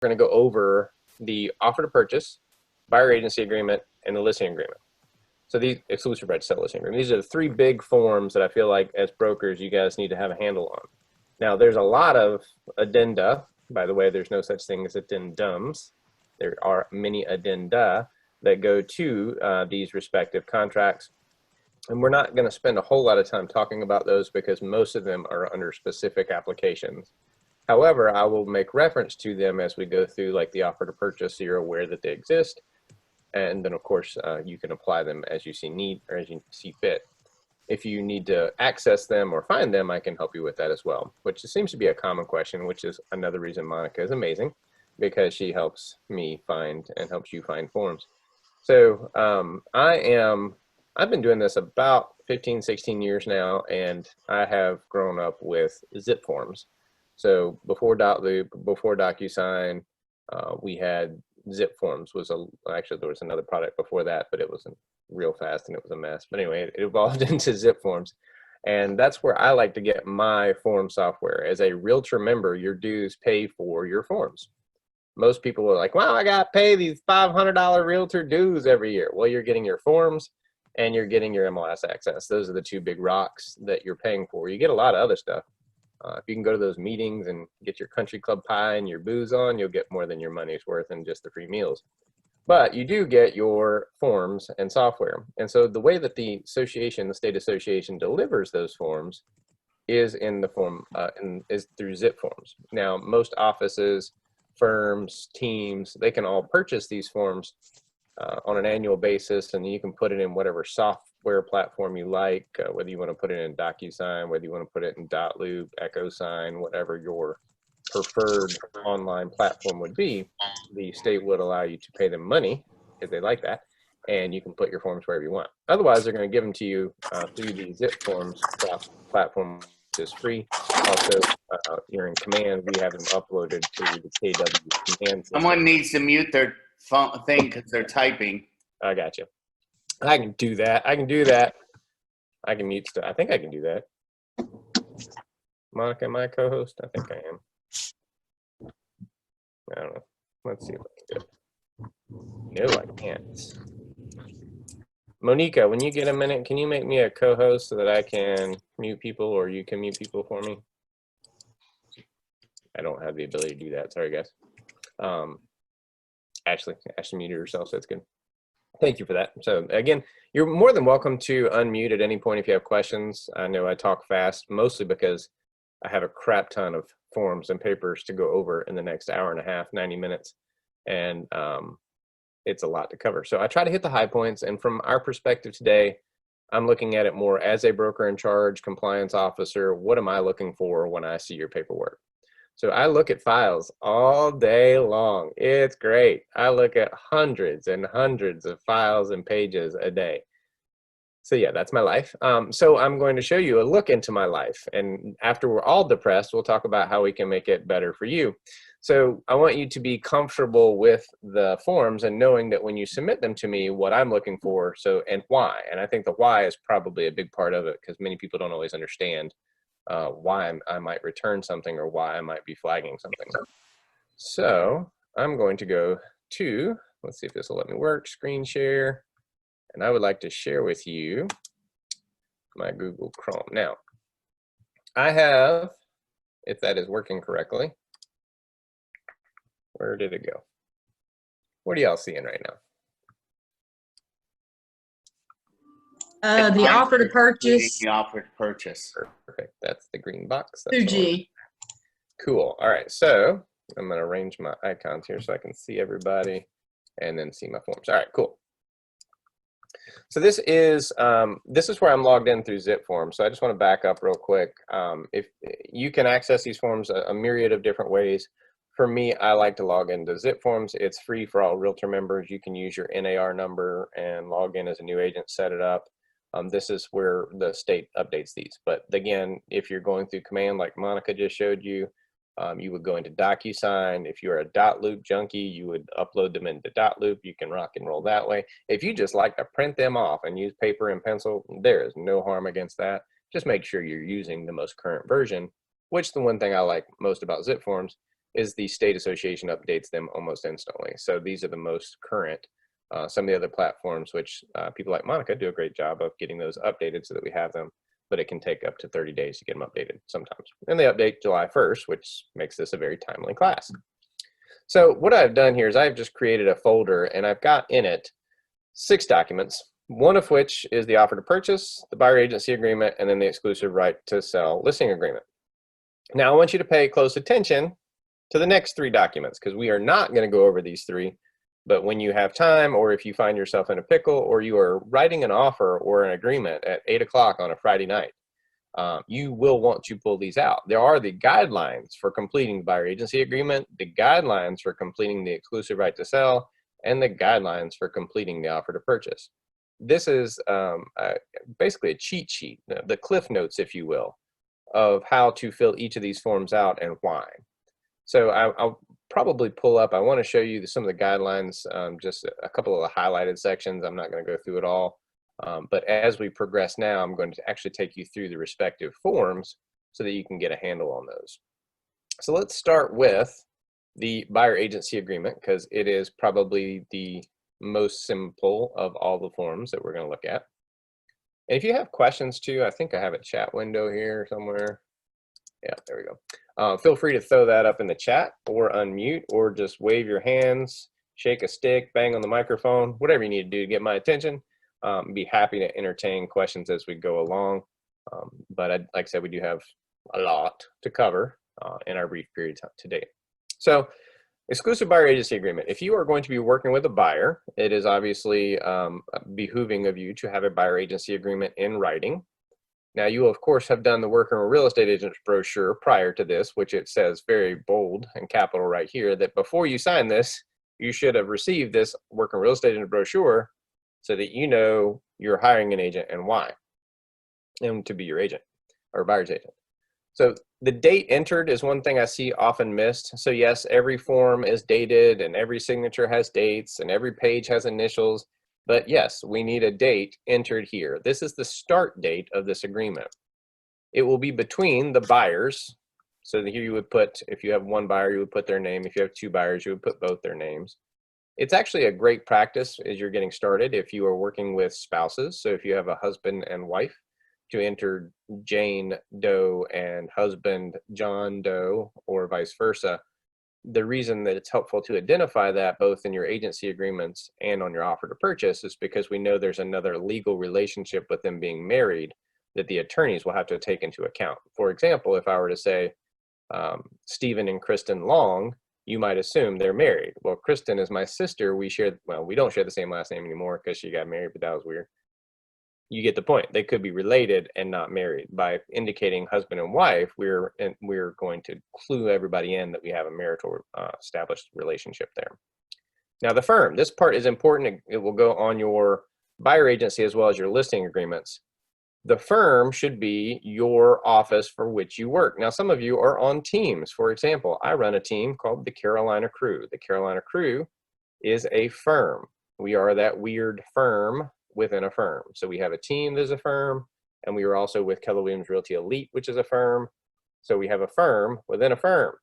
going to go over the offer to purchase, buyer agency agreement, and the listing agreement. So these exclusive right to sell listing agreement. These are the three big forms that I feel like as brokers, you guys need to have a handle on. Now, there's a lot of addenda. By the way, there's no such thing as addendums. There are many addenda that go to these respective contracts. And we're not going to spend a whole lot of time talking about those because most of them are under specific applications. However, I will make reference to them as we go through, like the offer to purchase, so you're aware that they exist. And then, of course, you can apply them as you see need or as you see fit. If you need to access them or find them, I can help you with that as well, which seems to be a common question, which is another reason Monica is amazing, because she helps me find and helps you find forms. So I've been doing this about 15, 16 years now, and I have grown up with zip forms. So before dotloop, before DocuSign, we had zip forms. Actually, there was another product before that, but it wasn't real fast and it was a mess. But anyway, it evolved into zip forms. And that's where I like to get my form software. As a realtor member, your dues pay for your forms. Most people are like, wow, I got to pay these $500 realtor dues every year. Well, you're getting your forms and you're getting your MLS access. Those are the two big rocks that you're paying for. You get a lot of other stuff. If you can go to those meetings and get your country club pie and your booze on, you'll get more than your money's worth in just the free meals. But you do get your forms and software. And so the way that the association, the state association, delivers those forms is in the form, is through zip forms. Now, most offices, firms, teams, they can all purchase these forms on an annual basis, and you can put it in whatever software platform you like, whether you want to put it in DocuSign, whether you want to put it in dotloop, EchoSign, whatever your preferred online platform would be. The state would allow you to pay them money if they like that, and you can put your forms wherever you want. Otherwise, they're going to give them to you through the zip forms platform, which is free. Also, you're in Command, we have them uploaded to the KW Command system. Someone needs to mute their phone thing because they're typing. I got you. I can do that. I can do that. I can mute stuff. I think I can do that. Monica, my co-host? I think I am. I don't know. Let's see if I can do it. No, I can't. Monica, when you get a minute, can you make me a co-host so that I can mute people, or you can mute people for me? I don't have the ability to do that. Sorry, guys. Ashley muted herself, so that's good. Thank you for that. So again, you're more than welcome to unmute at any point if you have questions. I know I talk fast, mostly because I have a crap ton of forms and papers to go over in the next hour and a half, 90 minutes. And it's a lot to cover. So I try to hit the high points. And from our perspective today, I'm looking at it more as a broker in charge, compliance officer. What am I looking for when I see your paperwork? So I look at files all day long. It's great. I look at hundreds and hundreds of files and pages a day. So yeah, that's my life. So I'm going to show you a look into my life. And after we're all depressed, we'll talk about how we can make it better for you. So I want you to be comfortable with the forms and knowing that when you submit them to me, what I'm looking for, and why. And I think the why is probably a big part of it because many people don't always understand why I might return something or why I might be flagging something. So I'm going to go to, let's see if this will let me work, screen share. And I would like to share with you my Google Chrome. Now, I have, if that is working correctly, where did it go? What are y'all seeing right now? The offer to purchase. The offer to purchase. Perfect. That's the green box. 2G. Cool. All right. So I'm going to arrange my icons here so I can see everybody and then see my forms. All right. Cool. So this is where I'm logged in through zip forms. So I just want to back up real quick. If you can access these forms a myriad of different ways. For me, I like to log into zip forms. It's free for all realtor members. You can use your NAR number and log in as a new agent, set it up. This is where the state updates these. But again, if you're going through Command like Monica just showed you, you would go into DocuSign. If you're a dotloop junkie, you would upload them into dotloop. You can rock and roll that way. If you just like to print them off and use paper and pencil, there is no harm against that. Just make sure you're using the most current version, which the one thing I like most about zip forms is the state association updates them almost instantly. So these are the most current. Some of the other platforms, which people like Monica do a great job of getting those updated so that we have them, but it can take up to 30 days to get them updated sometimes. And they update July 1st, which makes this a very timely class. So what I've done here is I've just created a folder, and I've got in it 6 documents, one of which is the offer to purchase, the buyer agency agreement, and then the exclusive right to sell listing agreement. Now I want you to pay close attention to the next 3 documents, because we are not going to go over these 3. But when you have time, or if you find yourself in a pickle, or you are writing an offer or an agreement at 8 o'clock on a Friday night, you will want to pull these out. There are the guidelines for completing the buyer agency agreement, the guidelines for completing the exclusive right to sell, and the guidelines for completing the offer to purchase. This is basically a cheat sheet, the cliff notes, if you will, of how to fill each of these forms out and why. So I'll probably pull up, I want to show you some of the guidelines, just a couple of the highlighted sections. I'm not going to go through it all, but as we progress now, I'm going to actually take you through the respective forms so that you can get a handle on those. So let's start with the buyer agency agreement, because it is probably the most simple of all the forms that we're going to look at. And if you have questions too, I think I have a chat window here somewhere. Yeah, there we go. Feel free to throw that up in the chat, or unmute, or just wave your hands, shake a stick, bang on the microphone, whatever you need to do to get my attention. Be happy to entertain questions as we go along. But like I said, we do have a lot to cover in our brief period today. So exclusive buyer agency agreement. If you are going to be working with a buyer, it is obviously behooving of you to have a buyer agency agreement in writing. Now, you will, of course, have done the Working with Real Estate Agents brochure prior to this, which it says very bold and capital right here that before you sign this, you should have received this Working with Real Estate Agent brochure so that you know you're hiring an agent and why, and to be your agent or buyer's agent. So the date entered is one thing I see often missed. So yes, every form is dated and every signature has dates and every page has initials. But yes, we need a date entered here. This is the start date of this agreement. It will be between the buyers. So here you would put, if you have one buyer, you would put their name. If you have 2 buyers, you would put both their names. It's actually a great practice as you're getting started if you are working with spouses. So if you have a husband and wife, to enter Jane Doe and husband John Doe, or vice versa. The reason that it's helpful to identify that both in your agency agreements and on your offer to purchase is because we know there's another legal relationship with them being married that the attorneys will have to take into account. For example, if I were to say Stephen and Kristen Long, you might assume they're married. Well, Kristen is my sister. We don't share the same last name anymore because she got married, but that was weird. You get the point. They could be related and not married. By indicating husband and wife, we're going to clue everybody in that we have a marital established relationship there. Now the firm, this part is important. It will go on your buyer agency as well as your listing agreements. The firm should be your office for which you work. Now some of you are on teams. For example, I run a team called the Carolina Crew. The Carolina Crew is a firm. We are that weird firm within a firm. So we have a team that's a firm, and we are also with Keller Williams Realty Elite, which is a firm. So we have a firm within a firm.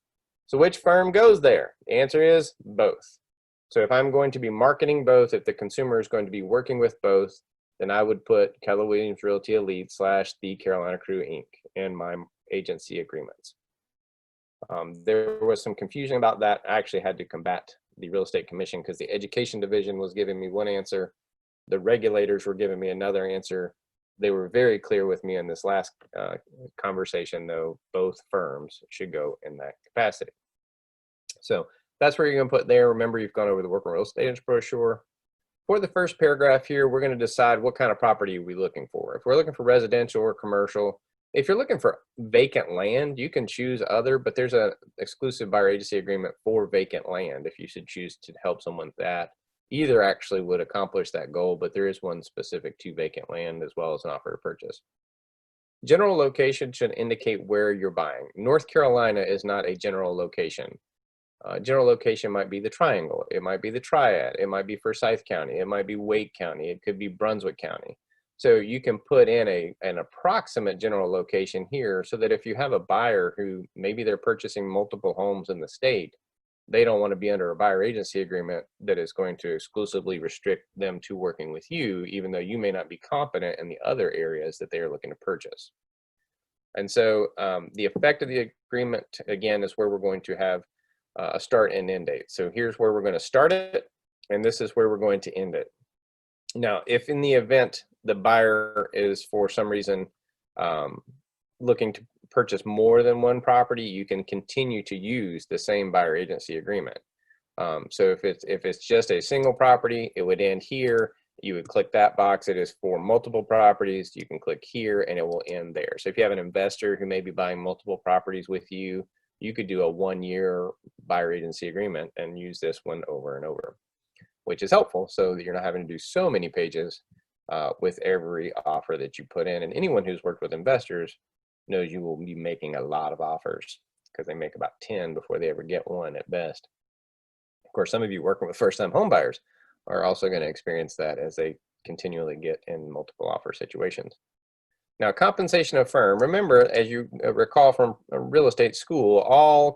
So which firm goes there? The answer is both. So if I'm going to be marketing both, if the consumer is going to be working with both, then I would put Keller Williams Realty Elite / the Carolina Crew Inc. in my agency agreements. There was some confusion about that. I actually had to combat the Real Estate Commission because the Education Division was giving me one answer. The regulators were giving me another answer. They were very clear with me in this last conversation, though, both firms should go in that capacity. So that's where you're going to put there. Remember, you've gone over the Working Real Estate Agents brochure. For the first paragraph here, we're going to decide what kind of property are we looking for. If we're looking for residential or commercial, if you're looking for vacant land, you can choose other, but there's an exclusive buyer agency agreement for vacant land if you should choose to help someone with that. Either actually would accomplish that goal, but there is one specific to vacant land as well as an offer to purchase. General location should indicate where you're buying. North Carolina is not a general location. General location might be the Triangle. It might be the Triad. It might be Forsyth County. It might be Wake County. It could be Brunswick County. So you can put in an approximate general location here so that if you have a buyer who maybe they're purchasing multiple homes in the state, they don't want to be under a buyer agency agreement that is going to exclusively restrict them to working with you, even though you may not be competent in the other areas that they are looking to purchase. And so the effect of the agreement, again, is where we're going to have a start and end date. So here's where we're going to start it, and this is where we're going to end it. Now, if in the event the buyer is for some reason looking to purchase more than one property, you can continue to use the same buyer agency agreement. So if it's just a single property, it would end here. You would click that box. It is for multiple properties. You can click here and it will end there. So if you have an investor who may be buying multiple properties with you, you could do a 1-year buyer agency agreement and use this one over and over, which is helpful so that you're not having to do so many pages with every offer that you put in. And anyone who's worked with investors knows you will be making a lot of offers because they make about 10 before they ever get one at best. Of course, some of you working with first-time home buyers are also going to experience that as they continually get in multiple offer situations. Now, compensation of firm. Remember, as you recall from real estate school, all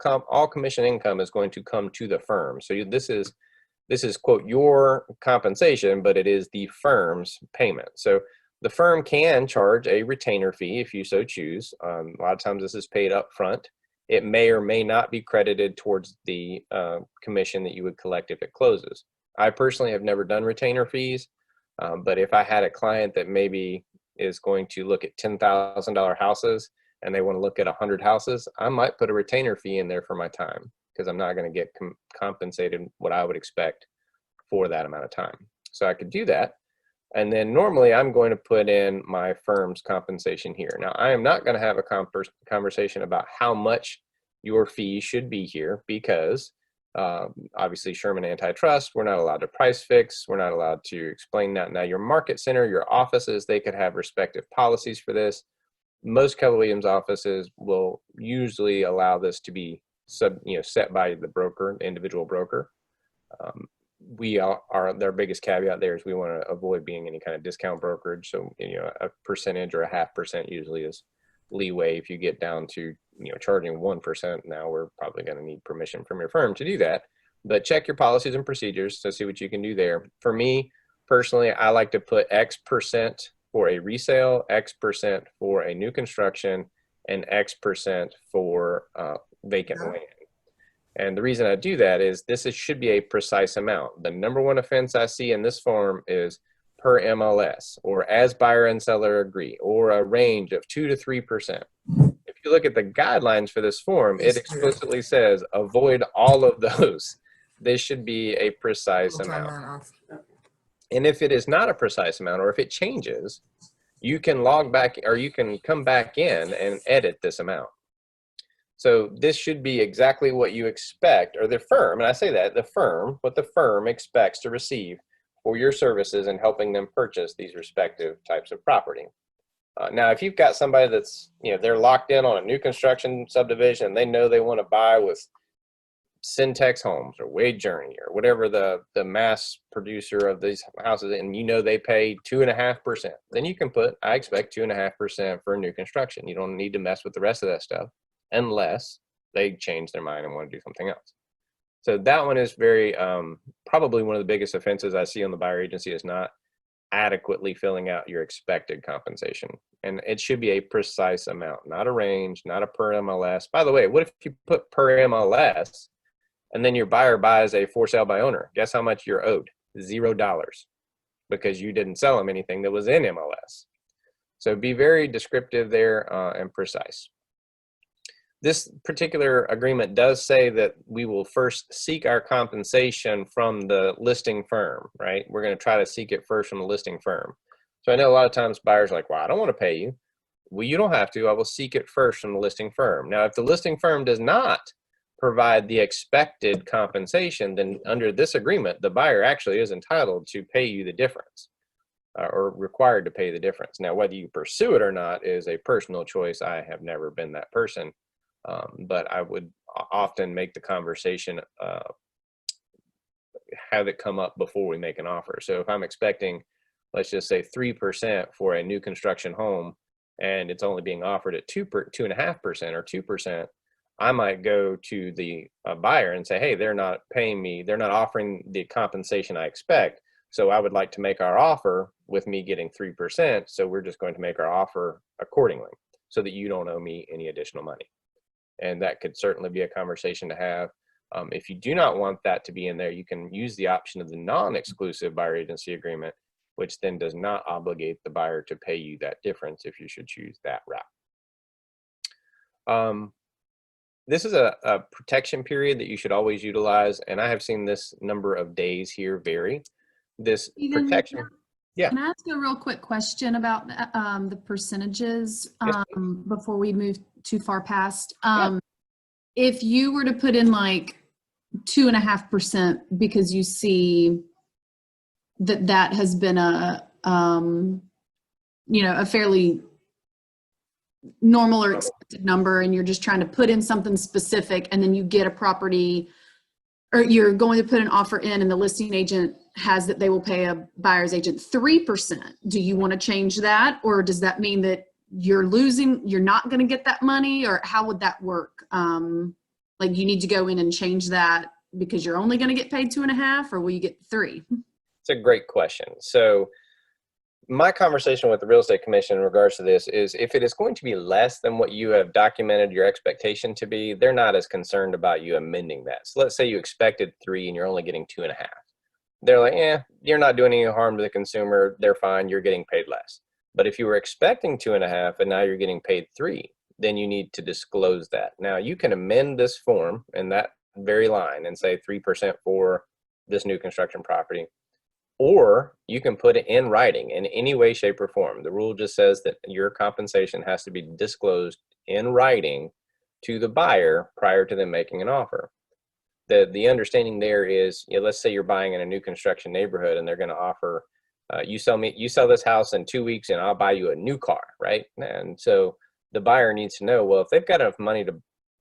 commission income is going to come to the firm. So this is quote your compensation, but it is the firm's payment. So the firm can charge a retainer fee if you so choose. A lot of times this is paid up front. It may or may not be credited towards the commission that you would collect if it closes. I personally have never done retainer fees, but if I had a client that maybe is going to look at $10,000 houses and they want to look at 100 houses, I might put a retainer fee in there for my time because I'm not going to get compensated what I would expect for that amount of time. So I could do that. And then normally I'm going to put in my firm's compensation here. Now, I am not going to have a conversation about how much your fee should be here because obviously Sherman Antitrust, we're not allowed to price fix. We're not allowed to explain that. Now, your market center, your offices, they could have respective policies for this. Most Keller Williams offices will usually allow this to be set by the broker, the individual broker. Their biggest caveat there is we want to avoid being any kind of discount brokerage. So, a percentage or a 0.5% usually is leeway. If you get down to, charging 1%, now we're probably going to need permission from your firm to do that. But check your policies and procedures to see what you can do there. For me, personally, I like to put X% for a resale, X% for a new construction, and X% for vacant land. And the reason I do that is should be a precise amount. The number one offense I see in this form is per MLS, or as buyer and seller agree, or a range of 2 to 3%. If you look at the guidelines for this form, it explicitly says avoid all of those. This should be a precise amount. And if it is not a precise amount, or if it changes, you can log back, or you can come back in and edit this amount. So this should be exactly what you expect, or the firm, and I say that, what the firm expects to receive for your services in helping them purchase these respective types of property. Now, if you've got somebody that's, they're locked in on a new construction subdivision, and they know they want to buy with Syntex Homes or Wade Journey or whatever the mass producer of these houses, and they pay 2.5%, then you can put, I expect 2.5% for a new construction. You don't need to mess with the rest of that stuff unless they change their mind and want to do something else. So that one is very, probably one of the biggest offenses I see on the buyer agency is not adequately filling out your expected compensation. And it should be a precise amount, not a range, not a per MLS. By the way, what if you put per MLS and then your buyer buys a for sale by owner? Guess how much you're owed? $0, because you didn't sell them anything that was in MLS. So be very descriptive there and precise. This particular agreement does say that we will first seek our compensation from the listing firm, right? We're going to try to seek it first from the listing firm. So I know a lot of times buyers are like, well, I don't want to pay you. Well, you don't have to. I will seek it first from the listing firm. Now, if the listing firm does not provide the expected compensation, then under this agreement, the buyer actually is entitled to pay you the difference or required to pay the difference. Now, whether you pursue it or not is a personal choice. I have never been that person. But I would often make the conversation, have it come up before we make an offer. So if I'm expecting let's just say 3% for a new construction home, and it's only being offered at 2.5% or 2%, I might go to the buyer and say, hey, they're not paying me, they're not offering the compensation I expect. So I would like to make our offer with me getting 3%. So we're just going to make our offer accordingly so that you don't owe me any additional money. And that could certainly be a conversation to have. If you do not want that to be in there, you can use the option of the non-exclusive buyer agency agreement, which then does not obligate the buyer to pay you that difference if you should choose that route. This is a protection period that you should always utilize, and I have seen this number of days here vary. This Steven, protection. Yeah. Can I ask a real quick question about the percentages Yes, before we move too far past? Yeah. If you were to put in like 2.5% because you see that has been a a fairly normal or expected number, and you're just trying to put in something specific, and then you get a property, or you're going to put an offer in and the listing agent has that they will pay a buyer's agent 3%. Do you want to change that? Or does that mean that you're not going to get that money? Or how would that work? Like, you need to go in and change that because you're only going to get paid 2.5, or will you get 3? It's a great question. So my conversation with the real estate commission in regards to this is, if it is going to be less than what you have documented your expectation to be, they're not as concerned about you amending that. So let's say you expected 3 and you're only getting 2.5. They're like, you're not doing any harm to the consumer. They're fine. You're getting paid less. But if you were expecting 2.5 and now you're getting paid 3, then you need to disclose that. Now you can amend this form in that very line and say 3% for this new construction property. Or you can put it in writing in any way, shape, or form. The rule just says that your compensation has to be disclosed in writing to the buyer prior to them making an offer. The understanding there is, let's say you're buying in a new construction neighborhood and they're going to offer, you sell this house in 2 weeks and I'll buy you a new car, right? And so the buyer needs to know, well, if they've got enough money to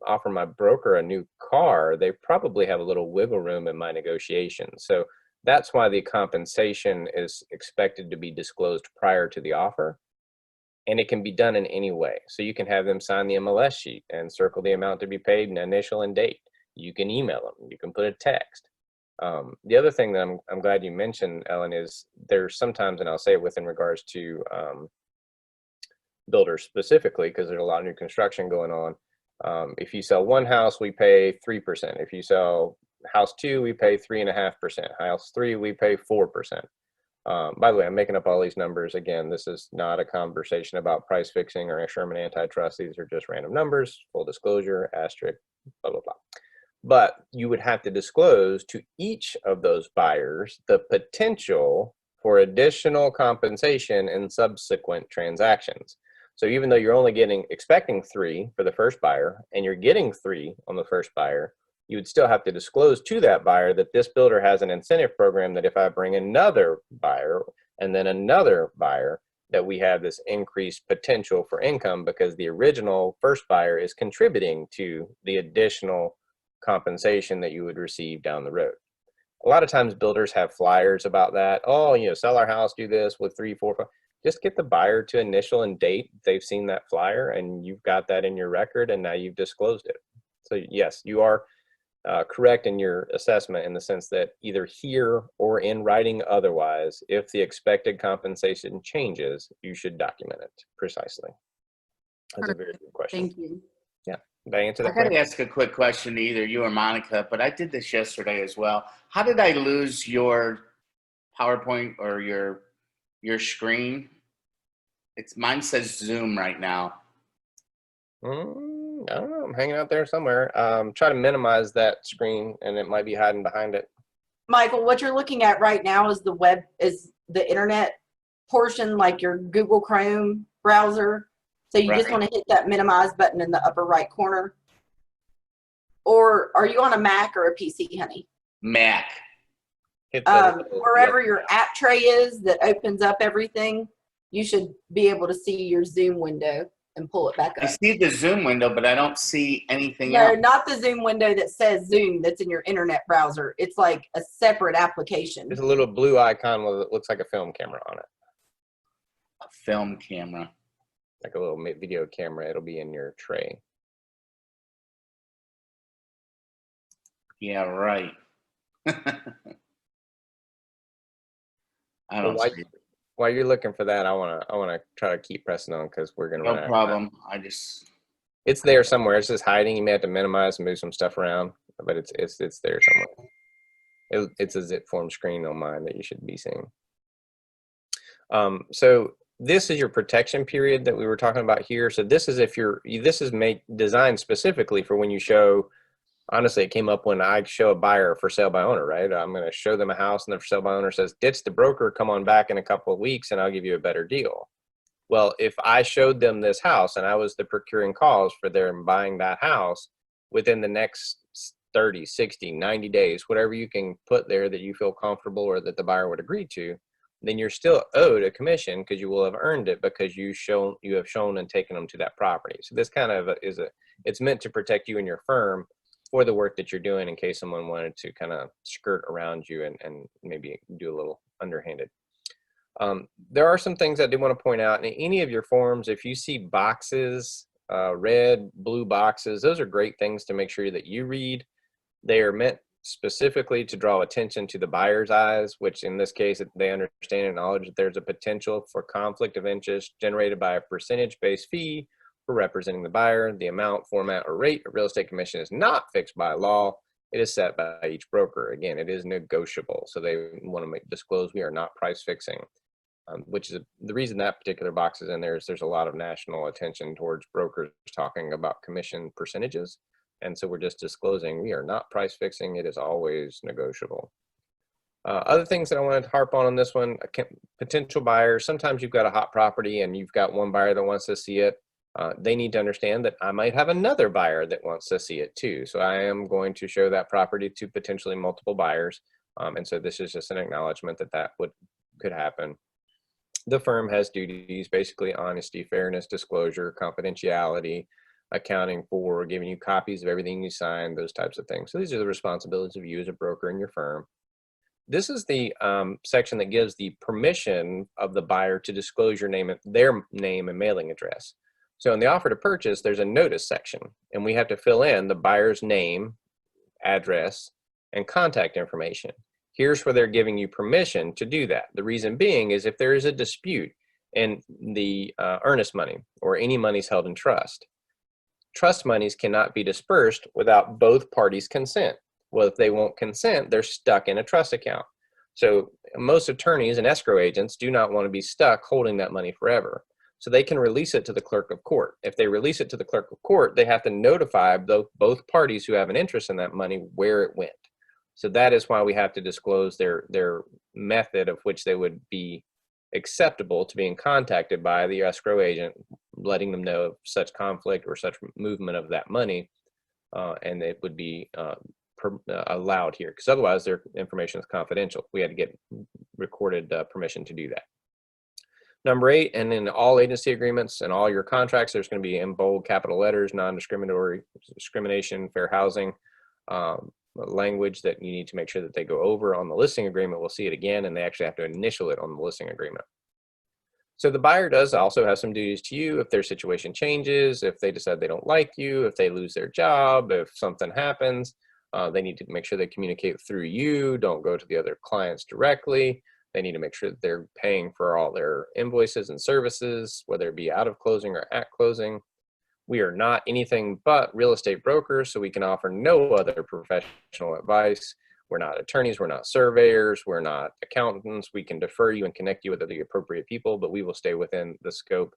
offer my broker a new car, they probably have a little wiggle room in my negotiations. So that's why the compensation is expected to be disclosed prior to the offer. And it can be done in any way. So you can have them sign the MLS sheet and circle the amount to be paid and initial and date. You can email them. You can put a text. The other thing that I'm glad you mentioned, Ellen, is there's sometimes, and I'll say it within regards to builders specifically, because there's a lot of new construction going on. If you sell one house, we pay 3%. If you sell house 2, we pay 3.5%. House 3, we pay 4%. By the way, I'm making up all these numbers. Again, this is not a conversation about price fixing or Sherman antitrust. These are just random numbers, full disclosure, asterisk, blah, blah, blah. But you would have to disclose to each of those buyers the potential for additional compensation in subsequent transactions. So even though you're only expecting 3 for the first buyer and you're getting 3 on the first buyer, you would still have to disclose to that buyer that this builder has an incentive program that if I bring another buyer and then another buyer, that we have this increased potential for income because the original first buyer is contributing to the additional compensation that you would receive down the road. A lot of times builders have flyers about that. Oh, sell our house, do this with 3, 4, 5. Just get the buyer to initial and date. They've seen that flyer and you've got that in your record and now you've disclosed it. So yes, you are correct in your assessment in the sense that either here or in writing otherwise, if the expected compensation changes, you should document it precisely. That's a very good question. Thank you. Yeah. Did I answer that? I got to ask a quick question to either you or Monica, but I did this yesterday as well. How did I lose your PowerPoint or your screen? Mine says Zoom right now. I don't know. I'm hanging out there somewhere. Try to minimize that screen and it might be hiding behind it. Michael, what you're looking at right now is the internet portion, like your Google Chrome browser. So you just want to hit that minimize button in the upper right corner. Or are you on a Mac or a PC, honey? Mac. Wherever your app tray is that opens up everything, you should be able to see your Zoom window and pull it back up. I see the Zoom window, but I don't see anything No, else. not the Zoom window that says Zoom that's in your internet browser. It's like a separate application. There's a little blue icon that looks like a film camera on it. A film camera. like a little video camera. It'll be in your tray. Yeah, right. I Well, don't see. while you're looking for that, I wanna try to keep pressing on because we're gonna No run out of time. problem. I just, It's there somewhere. It's just hiding. You may have to minimize and move some stuff around, but it's there somewhere. It's a zip form screen on mine that you should be seeing. So this is your protection period that we were talking about here. So this is this is designed specifically for when you show. Honestly, it came up when I show a buyer for sale by owner, right? I'm going to show them a house and the for sale by owner says, ditch the broker, come on back in a couple of weeks and I'll give you a better deal. Well, if I showed them this house and I was the procuring cause for them buying that house within the next 30, 60, 90 days, whatever you can put there that you feel comfortable or that the buyer would agree to, then you're still owed a commission because you will have earned it because you have shown and taken them to that property. So this kind of it's meant to protect you and your firm for the work that you're doing in case someone wanted to kind of skirt around you and maybe do a little underhanded. There are some things I did want to point out. In any of your forms, if you see boxes, red, blue boxes, those are great things to make sure that you read. They are meant specifically to draw attention to the buyer's eyes, which in this case, they understand and acknowledge that there's a potential for conflict of interest generated by a percentage-based fee for representing the buyer. The amount, format, or rate of real estate commission is not fixed by law. It is set by each broker. Again, it is negotiable. So they want to disclose we are not price fixing, which is the reason that particular box is in there is there's a lot of national attention towards brokers talking about commission percentages. And so we're just disclosing we are not price fixing. It is always negotiable. Other things that I wanted to harp on this one, potential buyers. Sometimes you've got a hot property and you've got one buyer that wants to see it. They need to understand that I might have another buyer that wants to see it too. So I am going to show that property to potentially multiple buyers. And so this is just an acknowledgement that could happen. The firm has duties, basically honesty, fairness, disclosure, confidentiality, accounting for, giving you copies of everything you sign, those types of things. So these are the responsibilities of you as a broker in your firm. This is the section that gives the permission of the buyer to disclose their name and mailing address. So in the offer to purchase, there's a notice section, and we have to fill in the buyer's name, address, and contact information. Here's where they're giving you permission to do that. The reason being is if there is a dispute in the earnest money or any monies held in trust, trust monies cannot be dispersed without both parties' consent. Well, if they won't consent, they're stuck in a trust account. So most attorneys and escrow agents do not want to be stuck holding that money forever. So they can release it to the clerk of court. If they release it to the clerk of court, they have to notify both parties who have an interest in that money where it went. So that is why we have to disclose their method of which they would be acceptable to being contacted by the escrow agent, letting them know of such conflict or such movement of that money, and it would be allowed here, because otherwise their information is confidential. We had to get recorded permission to do that. Number 8, and in all agency agreements and all your contracts, there's going to be in bold capital letters, non-discriminatory, discrimination, fair housing, language that you need to make sure that they go over on the listing agreement. We'll see it again, and they actually have to initial it on the listing agreement. So the buyer does also have some duties to you if their situation changes, if they decide they don't like you, if they lose their job, if something happens. They need to make sure they communicate through you, don't go to the other clients directly. They need to make sure that they're paying for all their invoices and services, whether it be out of closing or at closing. We are not anything but real estate brokers, so we can offer no other professional advice. We're not attorneys, we're not surveyors, we're not accountants. We can defer you and connect you with the appropriate people, but we will stay within the scope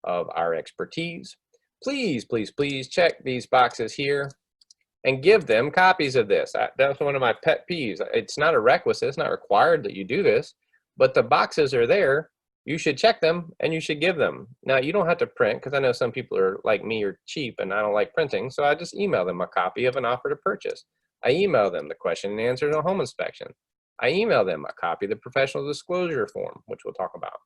of our expertise. Please, please, please check these boxes here and give them copies of this. That's one of my pet peeves. It's not a requisite, it's not required that you do this, but the boxes are there. You should check them and you should give them. Now, you don't have to print, because I know some people are like me, are cheap, and I don't like printing, so I just email them a copy of an offer to purchase. I email them the question and answers on home inspection. I email them a copy of the professional disclosure form, which we'll talk about.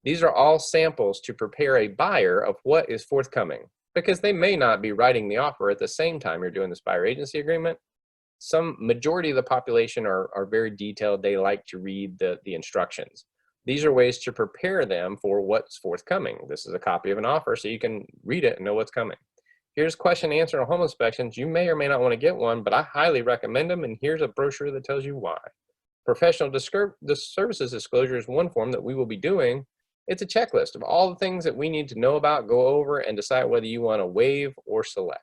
These are all samples to prepare a buyer of what is forthcoming, because they may not be writing the offer at the same time you're doing this buyer agency agreement. Some majority of the population are very detailed. They like to read the instructions. These are ways to prepare them for what's forthcoming. This is a copy of an offer so you can read it and know what's coming. Here's question and answer on home inspections. You may or may not want to get one, but I highly recommend them, and here's a brochure that tells you why. Professional services disclosure is one form that we will be doing. It's a checklist of all the things that we need to know about, go over, and decide whether you want to waive or select.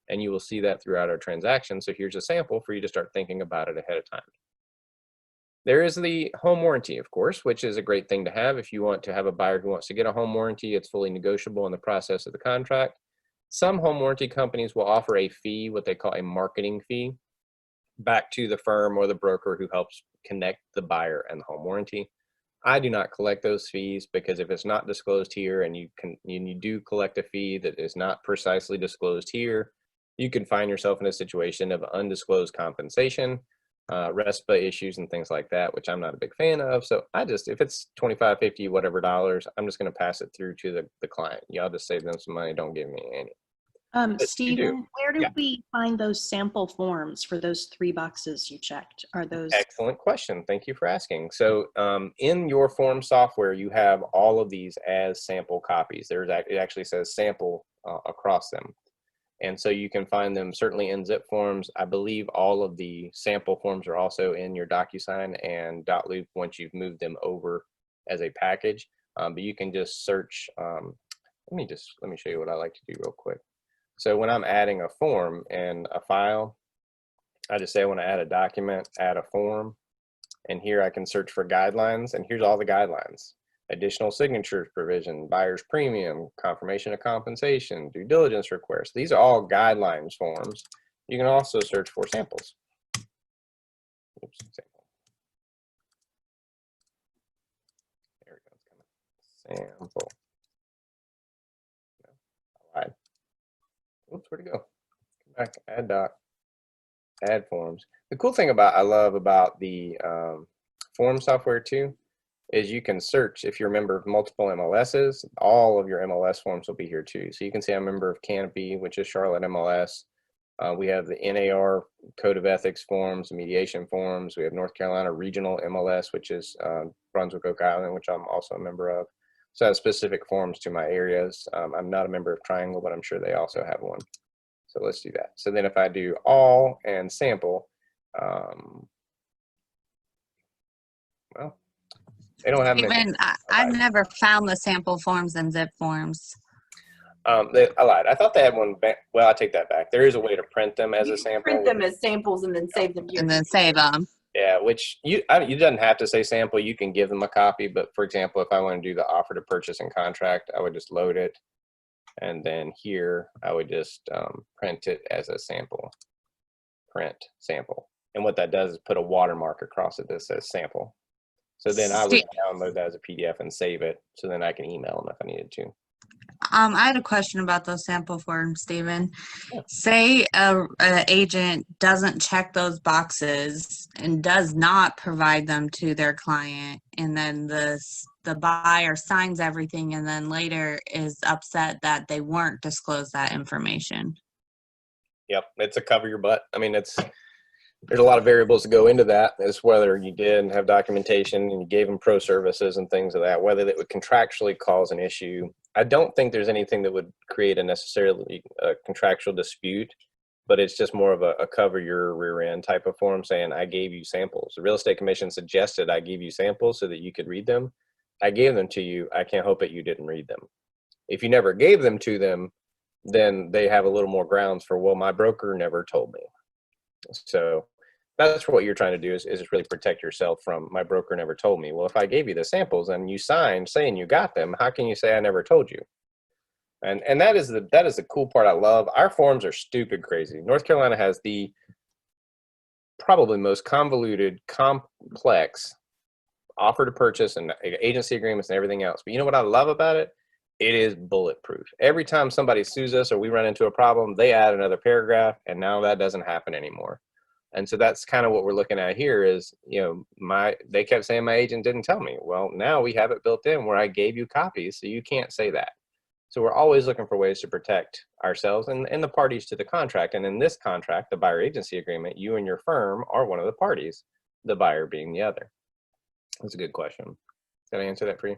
And you will see that throughout our transaction. So here's a sample for you to start thinking about it ahead of time. There is the home warranty, of course, which is a great thing to have. If you want to have a buyer who wants to get a home warranty, it's fully negotiable in the process of the contract. Some home warranty companies will offer a fee, what they call a marketing fee, back to the firm or the broker who helps connect the buyer and the home warranty. I do not collect those fees because if it's not disclosed here and you do collect a fee that is not precisely disclosed here, you can find yourself in a situation of undisclosed compensation, RESPA issues and things like that, which I'm not a big fan of. So if it's $25, $50, whatever dollars, I'm just going to pass it through to the client. Y'all just save them some money. Don't give me any. But Stephen, where do Yeah. we find those sample forms for those 3 boxes you checked? Are those? Excellent question. Thank you for asking. So in your form software, you have all of these as sample copies. It actually says sample across them. And so you can find them certainly in zip forms. I believe all of the sample forms are also in your DocuSign and .loop once you've moved them over as a package. But you can just search. Let me show you what I like to do real quick. So when I'm adding a form in a file, I just say I want to add a document, add a form, and here I can search for guidelines, and here's all the guidelines. Additional signatures provision, buyer's premium, confirmation of compensation, due diligence requests. These are all guidelines forms. You can also search for samples. Oops, sample. There we go. Sample. No, I lied. Oops, where'd it go? Come back, add doc, add forms. The cool thing I love about the form software too, is you can search if you're a member of multiple MLSs, all of your MLS forms will be here too. So you can see I'm a member of Canopy, which is Charlotte MLS. We have the NAR Code of Ethics forms, mediation forms. We have North Carolina Regional MLS, which is Brunswick, Oak Island, which I'm also a member of. So I have specific forms to my areas. I'm not a member of Triangle, but I'm sure they also have one. So let's do that. So then if I do all and sample, well, they don't have many. Even I've never found the sample forms in zip forms. I lied. I thought they had one. Well, I take that back. There is a way to print them as You a can sample. print them as samples and then save them here. And then save them. Yeah, which you doesn't have to say sample. You can give them a copy. But for example, if I want to do the offer to purchase and contract, I would just load it. And then here, I would just print it as a sample. Print sample. And what that does is put a watermark across it that says sample. So then I would download that as a PDF and save it. So then I can email them if I needed to. I had a question about those sample forms, Stephen. Yeah. Say a agent doesn't check those boxes and does not provide them to their client, and then the buyer signs everything and then later is upset that they weren't disclosed that information. Yep, it's a cover your butt. I mean, there's a lot of variables to go into that. It's whether you did have documentation and you gave them pro services and things of that, whether that would contractually cause an issue. I don't think there's anything that would create a necessarily contractual dispute, but it's just more of a cover your rear end type of form saying, I gave you samples. The real estate commission suggested I give you samples so that you could read them. I gave them to you. I can't help it you didn't read them. If you never gave them to them, then they have a little more grounds for, well, my broker never told me. So that's what you're trying to do is just really protect yourself from my broker never told me. Well, if I gave you the samples and you signed saying you got them, how can you say I never told you? And that is the cool part I love. Our forms are stupid crazy. North Carolina has the probably most convoluted, complex offer to purchase and agency agreements and everything else. But you know what I love about it? It is bulletproof. Every time somebody sues us or we run into a problem, they add another paragraph, and now that doesn't happen anymore. And so that's kind of what we're looking at here is, you know, they kept saying my agent didn't tell me. Well, now we have it built in where I gave you copies, so you can't say that. So we're always looking for ways to protect ourselves and the parties to the contract. And in this contract, the buyer agency agreement, you and your firm are one of the parties, the buyer being the other. That's a good question. Did I answer that for you?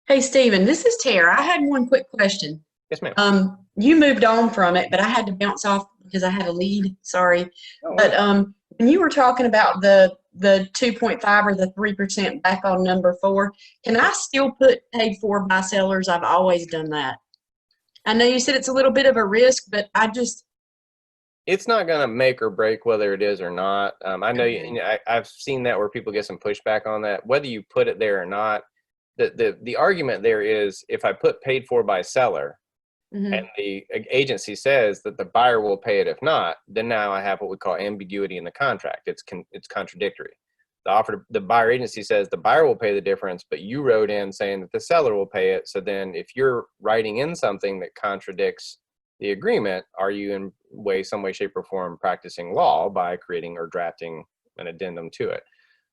Hey, Stephen, this is Tara. I had one quick question. Yes, ma'am. You moved on from it, but I had to bounce off because I had a lead. Sorry. Oh, But when you were talking about the 2.5 or the 3% back on number 4, can I still put paid for by sellers? I've always done that. I know you said it's a little bit of a risk, but it's not going to make or break whether it is or not. I know, Okay. I've seen that where people get some pushback on that, whether you put it there or not. The argument there is if I put paid for by seller Mhm. and the agency says that the buyer will pay it if not, then now I have what we call ambiguity in the contract. It's contradictory. The buyer agency says the buyer will pay the difference, but you wrote in saying that the seller will pay it. So then if you're writing in something that contradicts the agreement, are you in some way, shape, or form practicing law by creating or drafting an addendum to it?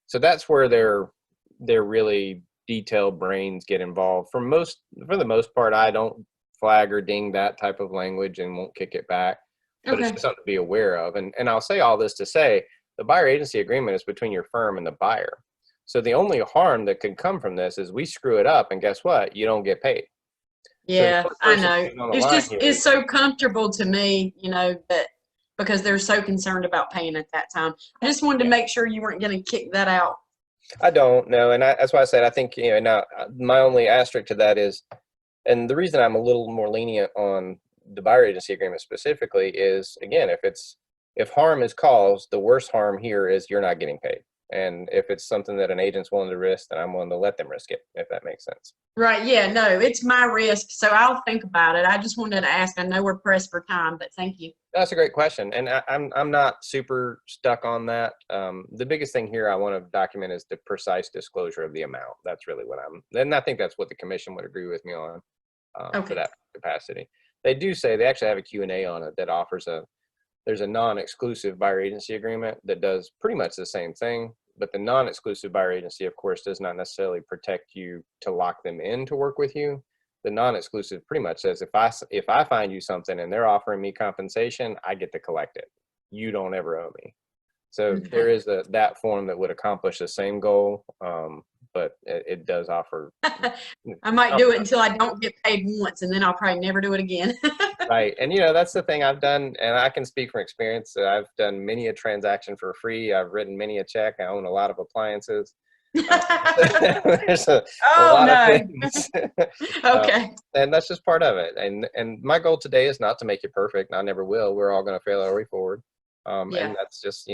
So that's where their really detailed brains get involved. For the most part, I don't flag or ding that type of language and won't kick it back. But it's Okay. just something to be aware of. And I'll say all this to say the buyer agency agreement is between your firm and the buyer. So the only harm that could come from this is we screw it up, and guess what? You don't get paid. Yeah, So the I person know. who's on the It's line just, here it's is, so comfortable to me, that because they're so concerned about paying at that time. I just wanted to make sure you weren't going to kick that out. I don't know, and that's why I said I think now my only asterisk to that is, and the reason I'm a little more lenient on the buyer agency agreement specifically is, again, if harm is caused, the worst harm here is you're not getting paid. And if it's something that an agent's willing to risk, then I'm willing to let them risk it, if that makes sense. Right. Yeah, no, it's my risk. So I'll think about it. I just wanted to ask. I know we're pressed for time, but thank you. That's a great question, and I'm not super stuck on that. The biggest thing here I want to document is the precise disclosure of the amount. That's really what and I think that's what the commission would agree with me on for Okay. that capacity. They do say they actually have a Q&A on it that offers there's a non-exclusive buyer agency agreement that does pretty much the same thing, but the non-exclusive buyer agency, of course, does not necessarily protect you to lock them in to work with you. The non-exclusive pretty much says if I find you something and they're offering me compensation, I get to collect it. You don't ever owe me. So Okay. there is that form that would accomplish the same goal, but it does offer. I might do it until I don't get paid once, and then I'll probably never do it again. Right. And, that's the thing I've done, and I can speak from experience. I've done many a transaction for free. I've written many a check. I own a lot of appliances. There's a Oh, lot of no. things. Okay. And that's just part of it. And my goal today is not to make it perfect. I never will. We're all going to fail our way forward. Yeah. And that's just,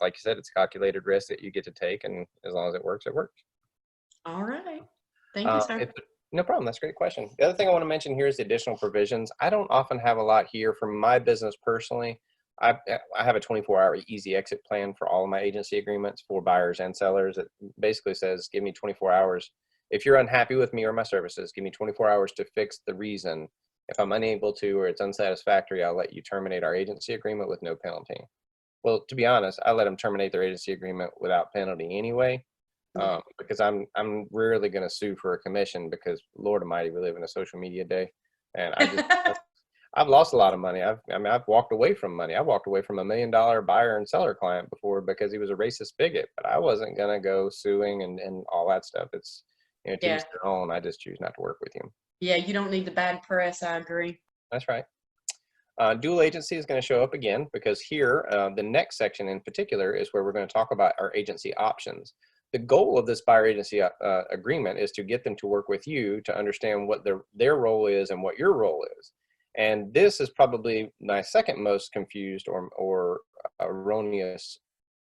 like you said, it's calculated risk that you get to take. And as long as it works, it works. All right. Thank you, sir. No problem. That's a great question. The other thing I want to mention here is the additional provisions. I don't often have a lot here from my business personally. I have a 24-hour easy exit plan for all of my agency agreements for buyers and sellers. It basically says, give me 24 hours. If you're unhappy with me or my services, give me 24 hours to fix the reason. If I'm unable to or it's unsatisfactory, I'll let you terminate our agency agreement with no penalty. Well, to be honest, I let them terminate their agency agreement without penalty anyway. Because I'm rarely going to sue for a commission because Lord Almighty, we live in a social media day, and I've lost a lot of money. I've walked away from money. I walked away from $1 million buyer and seller client before because he was a racist bigot, but I wasn't going to go suing and all that stuff. It's to each their own. I just choose not to work with you. Yeah, you don't need the bad press. I agree. That's right. Dual agency is going to show up again because here, the next section in particular is where we're going to talk about our agency options. The goal of this buyer agency agreement is to get them to work with you to understand what their role is and what your role is. And this is probably my second most confused or erroneous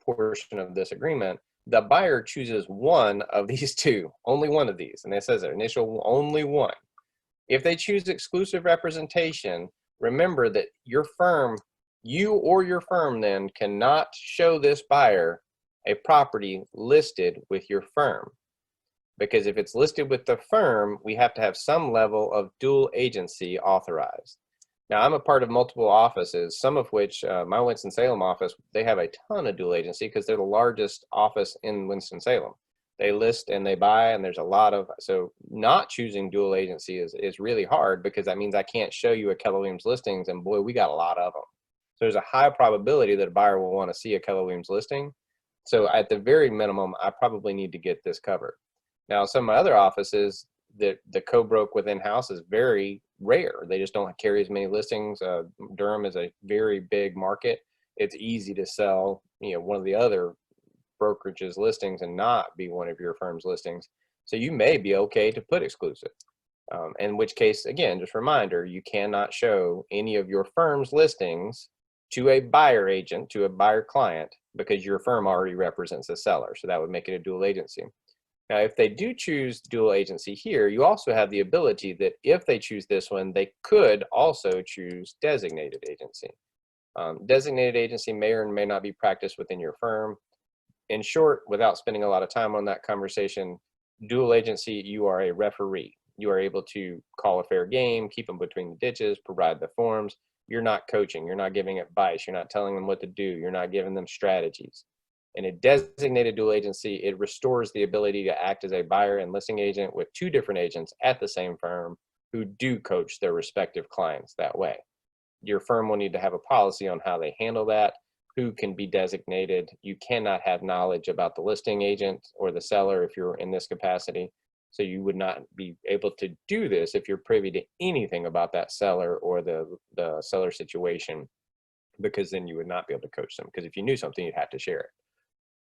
portion of this agreement. The buyer chooses one of these two, only one of these. And it says their initial only one. If they choose exclusive representation, remember that you or your firm then cannot show this buyer a property listed with your firm. Because if it's listed with the firm, we have to have some level of dual agency authorized. Now, I'm a part of multiple offices, some of which, my Winston-Salem office, they have a ton of dual agency because they're the largest office in Winston-Salem. They list and they buy, and there's a lot of, so not choosing dual agency is really hard because that means I can't show you a Keller Williams listings, and boy, we got a lot of them. So there's a high probability that a buyer will want to see a Keller Williams listing. So at the very minimum, I probably need to get this covered. Now, some of my other offices, the co-broke within house is very rare. They just don't carry as many listings. Durham is a very big market. It's easy to sell, one of the other brokerage's listings and not be one of your firm's listings. So you may be okay to put exclusive. In which case, again, just a reminder, you cannot show any of your firm's listings to a buyer agent, to a buyer client, because your firm already represents the seller. So that would make it a dual agency. Now, if they do choose dual agency here, you also have the ability that if they choose this one, they could also choose designated agency. Designated agency may or may not be practiced within your firm. In short, without spending a lot of time on that conversation, dual agency, you are a referee. You are able to call a fair game, keep them between the ditches, provide the forms. You're not coaching. You're not giving advice. You're not telling them what to do. You're not giving them strategies. In a designated dual agency, it restores the ability to act as a buyer and listing agent with two different agents at the same firm who do coach their respective clients that way. Your firm will need to have a policy on how they handle that, who can be designated. You cannot have knowledge about the listing agent or the seller if you're in this capacity. So you would not be able to do this if you're privy to anything about that seller or the seller situation, because then you would not be able to coach them. Because if you knew something, you'd have to share it.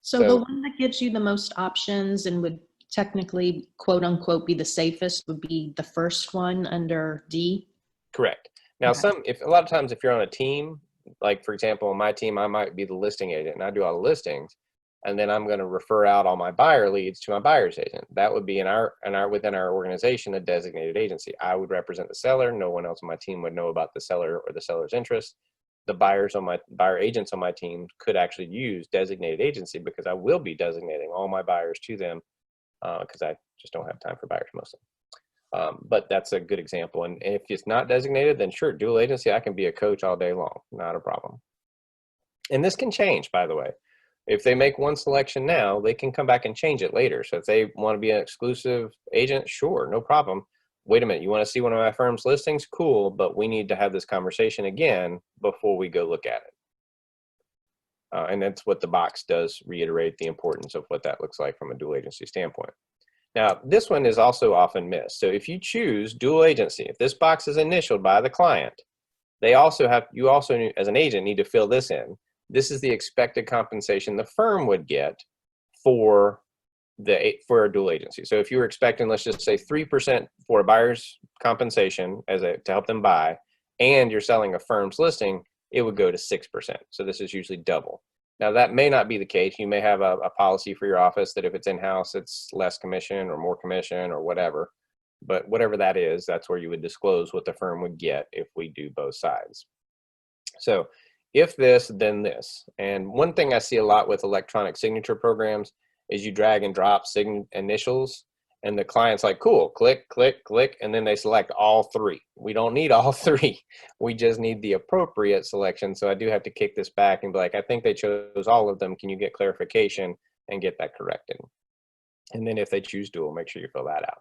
So the one that gives you the most options and would technically, quote unquote, be the safest would be the first one under D? Correct. Now, Okay. a lot of times if you're on a team, like for example, on my team, I might be the listing agent and I do all the listings, and then I'm going to refer out all my buyer leads to my buyer's agent. That would be within our organization, a designated agency. I would represent the seller. No one else on my team would know about the seller or the seller's interest. The buyer agents on my team could actually use designated agency because I will be designating all my buyers to them because I just don't have time for buyers mostly. But that's a good example. And if it's not designated, then sure, dual agency, I can be a coach all day long, not a problem. And this can change, by the way. If they make one selection now, they can come back and change it later. So if they want to be an exclusive agent, sure, no problem. Wait a minute, you want to see one of my firm's listings? Cool, but we need to have this conversation again before we go look at it. And that's what the box does, reiterate the importance of what that looks like from a dual agency standpoint. Now, this one is also often missed. So if you choose dual agency, if this box is initialed by the client, you also, as an agent, need to fill this in. This is the expected compensation the firm would get for a dual agency. So if you were expecting, let's just say 3% for a buyer's compensation to help them buy, and you're selling a firm's listing, it would go to 6%. So this is usually double. Now that may not be the case. You may have a policy for your office that if it's in-house, it's less commission or more commission or whatever. But whatever that is, that's where you would disclose what the firm would get if we do both sides. So if this, then this. And one thing I see a lot with electronic signature programs is you drag and drop initials, and the client's like, cool, click, click, click, and then they select all three. We don't need all three. We just need the appropriate selection. So I do have to kick this back and be like, I think they chose all of them. Can you get clarification and get that corrected? And then if they choose dual, make sure you fill that out.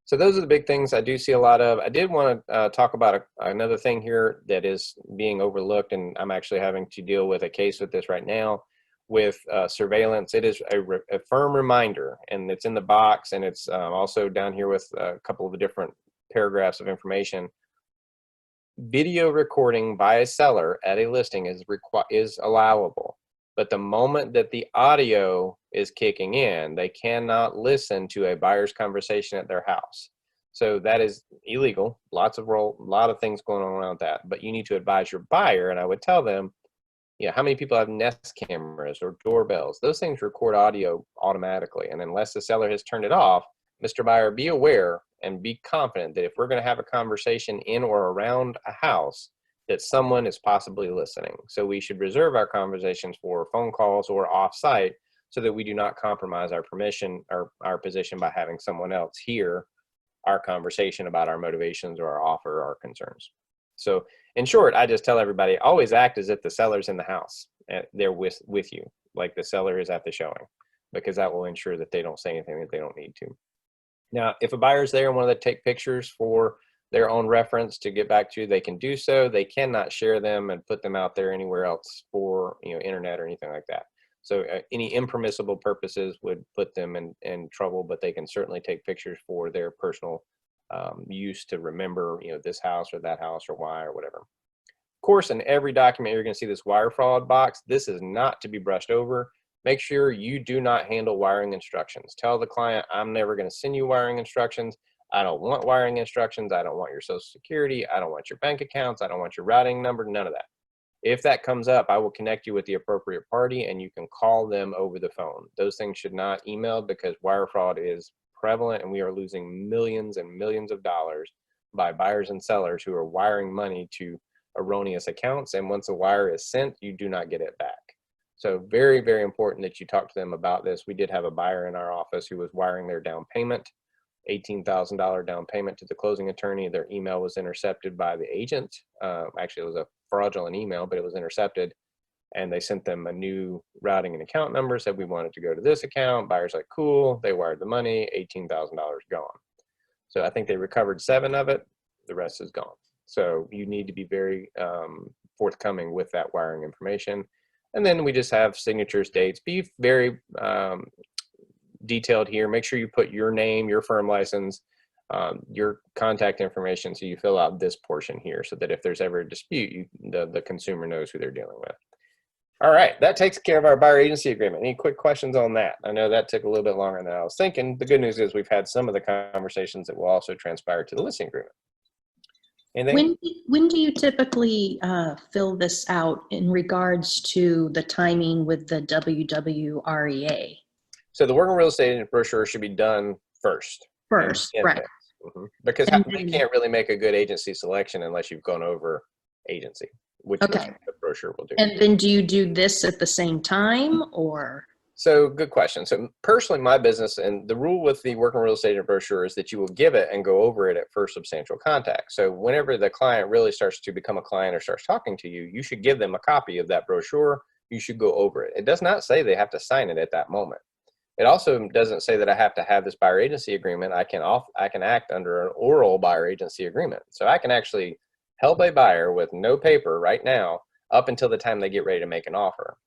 So those are the big things I do see a lot of. I did want to talk about another thing here that is being overlooked, and I'm actually having to deal with a case with this right now with surveillance. It is a firm reminder, and it's in the box, and it's also down here with a couple of the different paragraphs of information. Video recording by a seller at a listing is allowable, but the moment that the audio is kicking in, they cannot listen to a buyer's conversation at their house. So that is illegal. A lot of things going on around that, but you need to advise your buyer, and I would tell them, how many people have Nest cameras or doorbells? Those things record audio automatically, and unless the seller has turned it off, Mr. Buyer, be aware and be confident that if we're going to have a conversation in or around a house, that someone is possibly listening. So we should reserve our conversations for phone calls or off-site so that we do not compromise our permission or our position by having someone else hear our conversation about our motivations or our offer or our concerns. So in short, I just tell everybody, always act as if the seller's in the house. They're with you, like the seller is at the showing, because that will ensure that they don't say anything that they don't need to. Now, if a buyer's there and want to take pictures for their own reference to get back to, they can do so. They cannot share them and put them out there anywhere else for internet or anything like that. So any impermissible purposes would put them in trouble, but they can certainly take pictures for their personal use to remember, this house or that house or why or whatever. Of course, in every document, you're going to see this wire fraud box. This is not to be brushed over. Make sure you do not handle wiring instructions. Tell the client, I'm never going to send you wiring instructions. I don't want wiring instructions. I don't want your social security. I don't want your bank accounts. I don't want your routing number, none of that. If that comes up, I will connect you with the appropriate party and you can call them over the phone. Those things should not email because wire fraud is prevalent and we are losing millions and millions of dollars by buyers and sellers who are wiring money to erroneous accounts. And once a wire is sent, you do not get it back. So very, very important that you talk to them about this. We did have a buyer in our office who was wiring their down payment, $18,000 down payment to the closing attorney. Their email was intercepted by the agent. Actually, it was a fraudulent email, but it was intercepted. And they sent them a new routing and account number, said we wanted to go to this account. Buyer's like, cool. They wired the money, $18,000 gone. So I think they recovered 7 of it. The rest is gone. So you need to be very forthcoming with that wiring information. And then we just have signatures, dates. Be very detailed here. Make sure you put your name, your firm license, your contact information. So you fill out this portion here so that if there's ever a dispute, the consumer knows who they're dealing with. All right, that takes care of our buyer agency agreement. Any quick questions on that? I know that took a little bit longer than I was thinking. The good news is we've had some of the conversations that will also transpire to the listing agreement. Anything? When do you typically fill this out in regards to the timing with the WWREA? So the working real estate agent brochure should be done first. First, right. Because And we then- can't really make a good agency selection unless you've gone over agency, which Okay. the brochure will do. And then do you do this at the same time or? So good question. So personally, my business and the rule with the working real estate agent brochure is that you will give it and go over it at first substantial contact. So whenever the client really starts to become a client or starts talking to you, you should give them a copy of that brochure. You should go over it. It does not say they have to sign it at that moment. It also doesn't say that I have to have this buyer agency agreement. I can act under an oral buyer agency agreement. So I can actually help a buyer with no paper right now up until the time they get ready to make an offer.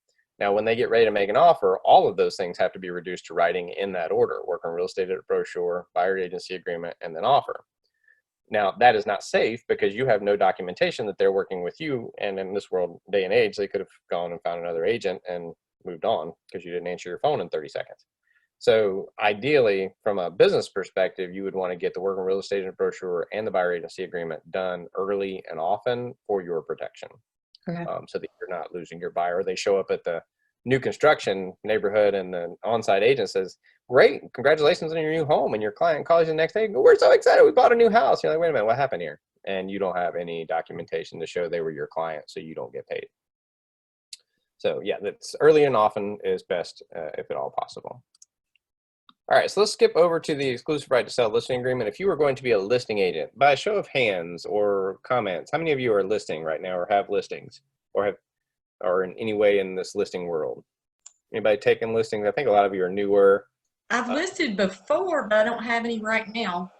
Now, when they get ready to make an offer, all of those things have to be reduced to writing in that order: working real estate agent brochure, buyer agency agreement, and then offer. Now, that is not safe because you have no documentation that they're working with you. And in this world, day and age, they could have gone and found another agent and moved on because you didn't answer your phone in 30 seconds. So ideally, from a business perspective, you would want to get the working real estate agent brochure and the buyer agency agreement done early and often for your protection. Okay. So that you're not losing your buyer. They show up at the new construction neighborhood and the on-site agent says, great, congratulations on your new home. And your client calls you the next day and goes, we're so excited, we bought a new house. You're like, wait a minute, what happened here? And you don't have any documentation to show they were your client, so you don't get paid. So yeah, that's early and often is best if at all possible. All right, so let's skip over to the exclusive right to sell listing agreement. If you were going to be a listing agent, by a show of hands or comments, how many of you are listing right now or have listings or in any way in this listing world? Anybody taking listings? I think a lot of you are newer. I've listed before, but I don't have any right now.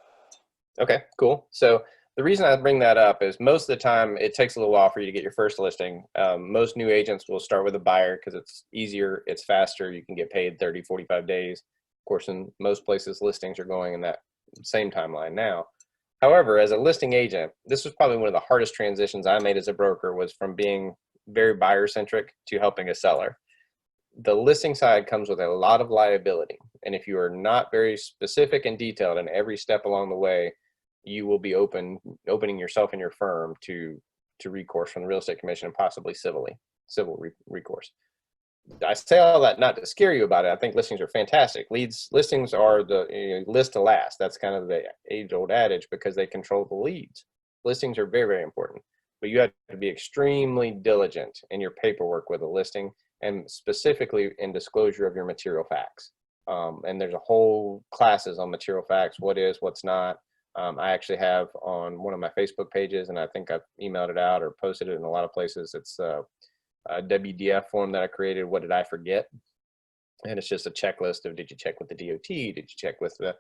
Okay, cool. So the reason I bring that up is most of the time it takes a little while for you to get your first listing. Most new agents will start with a buyer because it's easier, it's faster, you can get paid 30, 45 days. Of course, in most places, listings are going in that same timeline now. However, as a listing agent, this was probably one of the hardest transitions I made as a broker, was from being very buyer-centric to helping a seller. The listing side comes with a lot of liability. And if you are not very specific and detailed in every step along the way, you will be opening yourself and your firm to recourse from the real estate commission and possibly civil recourse. I say all that not to scare you about it. I think listings are fantastic. Listings are the list to last. That's kind of the age-old adage because they control the leads. Listings are very, very important, but you have to be extremely diligent in your paperwork with a listing, and specifically in disclosure of your material facts. And there's a whole classes on material facts, what is, what's not. I actually have on one of my Facebook pages, and I think I've emailed it out or posted it in a lot of places. It's a WDF form that I created. What did I forget? And it's just a checklist of, did you check with the DOT? Did you check with the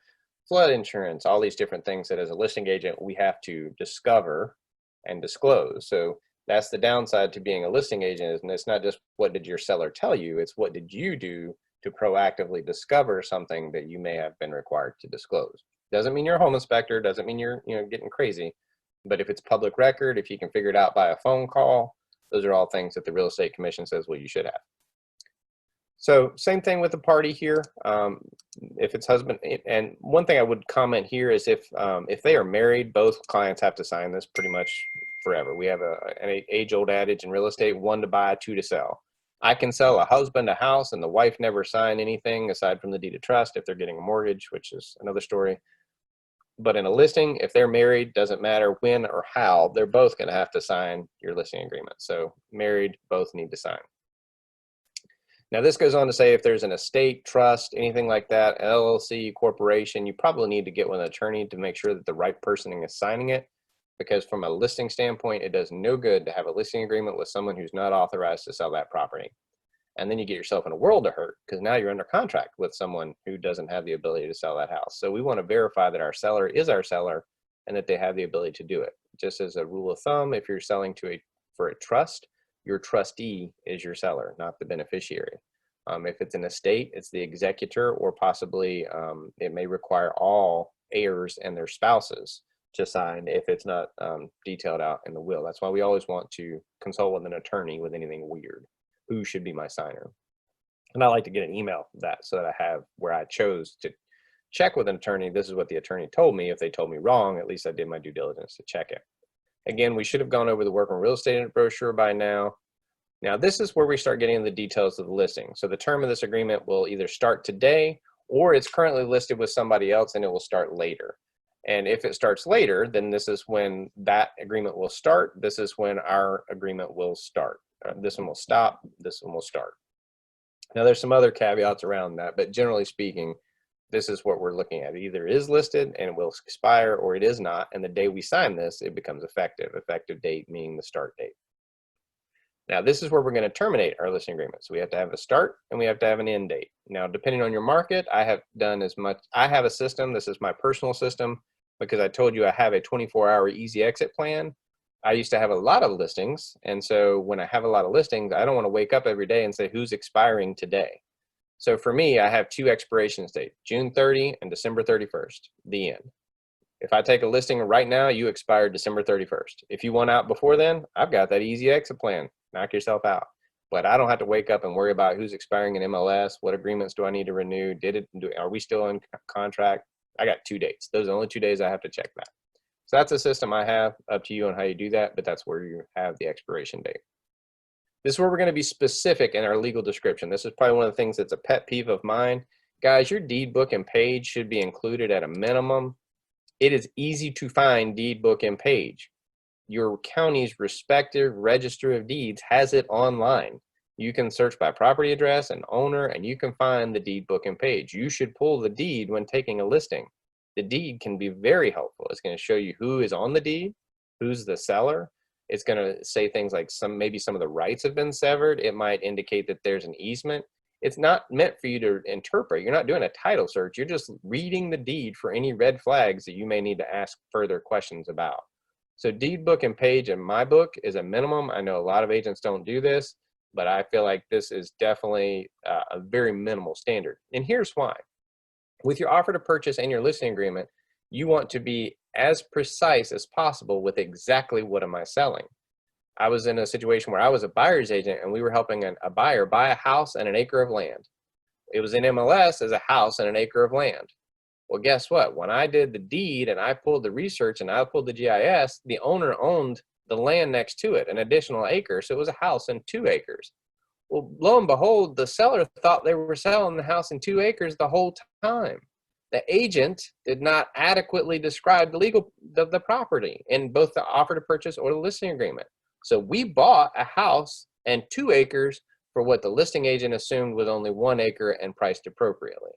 flood insurance? All these different things that as a listing agent, we have to discover and disclose. So That's the downside to being a listing agent, and it's not just what did your seller tell you, it's what did you do to proactively discover something that you may have been required to disclose. Doesn't mean you're a home inspector, doesn't mean you're getting crazy, but if it's public record, if you can figure it out by a phone call, those are all things that the real estate commission says, well, you should have. So same thing with the party here. If it's husband, and one thing I would comment here is if they are married, both clients have to sign this pretty much forever. We have an age-old adage in real estate: 1 to buy, 2 to sell. I can sell a husband a house and the wife never sign anything aside from the deed of trust if they're getting a mortgage, which is another story. But in a listing, if they're married, doesn't matter when or how, they're both going to have to sign your listing agreement. So married, both need to sign. Now this goes on to say if there's an estate, trust, anything like that, LLC, corporation, you probably need to get with an attorney to make sure that the right person is signing it, because from a listing standpoint, it does no good to have a listing agreement with someone who's not authorized to sell that property. And then you get yourself in a world of hurt because now you're under contract with someone who doesn't have the ability to sell that house. So we want to verify that our seller is our seller and that they have the ability to do it. Just as a rule of thumb, if you're selling for a trust, your trustee is your seller, not the beneficiary. If it's an estate, it's the executor, or possibly it may require all heirs and their spouses to sign if it's not detailed out in the will. That's why we always want to consult with an attorney with anything weird. Who should be my signer? And I like to get an email of that so that I have where I chose to check with an attorney. This is what the attorney told me. If they told me wrong, at least I did my due diligence to check it. Again, we should have gone over the Work on Real Estate Agent brochure by now. Now, this is where we start getting into the details of the listing. So the term of this agreement will either start today or it's currently listed with somebody else and it will start later. And if it starts later, then this is when that agreement will start. This is when our agreement will start. This one will stop. This one will start. Now, there's some other caveats around that, but generally speaking, this is what we're looking at. It either is listed and it will expire, or it is not. And the day we sign this, it becomes effective. Effective date meaning the start date. Now, this is where we're going to terminate our listing agreement. So we have to have a start and we have to have an end date. Now, depending on your market, I have done as much. I have a system. This is my personal system because I told you I have a 24-hour easy exit plan. I used to have a lot of listings. And so when I have a lot of listings, I don't want to wake up every day and say, who's expiring today? So for me, I have 2 expiration dates, June 30 and December 31st, the end. If I take a listing right now, you expire December 31st. If you want out before then, I've got that easy exit plan. Knock yourself out. But I don't have to wake up and worry about who's expiring in MLS. What agreements do I need to renew? Are we still in contract? I got 2 dates. Those are the only 2 days I have to check that. So that's a system I have. Up to you on how you do that, but that's where you have the expiration date. This is where we're going to be specific in our legal description. This is probably one of the things that's a pet peeve of mine. Guys, your deed book and page should be included at a minimum. It is easy to find deed book and page. Your county's respective register of deeds has it online. You can search by property address and owner, and you can find the deed book and page. You should pull the deed when taking a listing. The deed can be very helpful. It's going to show you who is on the deed, who's the seller. It's going to say things like maybe some of the rights have been severed. It might indicate that there's an easement. It's not meant for you to interpret. You're not doing a title search. You're just reading the deed for any red flags that you may need to ask further questions about. So deed book and page in my book is a minimum. I know a lot of agents don't do this, but I feel like this is definitely a very minimal standard. And here's why. With your offer to purchase and your listing agreement, you want to be as precise as possible with exactly what am I selling. I was in a situation where I was a buyer's agent and we were helping a buyer buy a house and an acre of land. It was in MLS as a house and an acre of land. Well, guess what? When I did the deed and I pulled the research and I pulled the GIS, the owner owned the land next to it, an additional acre. So it was a house and 2 acres. Well, lo and behold, the seller thought they were selling the house and 2 acres the whole time. The agent did not adequately describe the property in both the offer to purchase or the listing agreement. So we bought a house and 2 acres for what the listing agent assumed was only 1 acre and priced appropriately.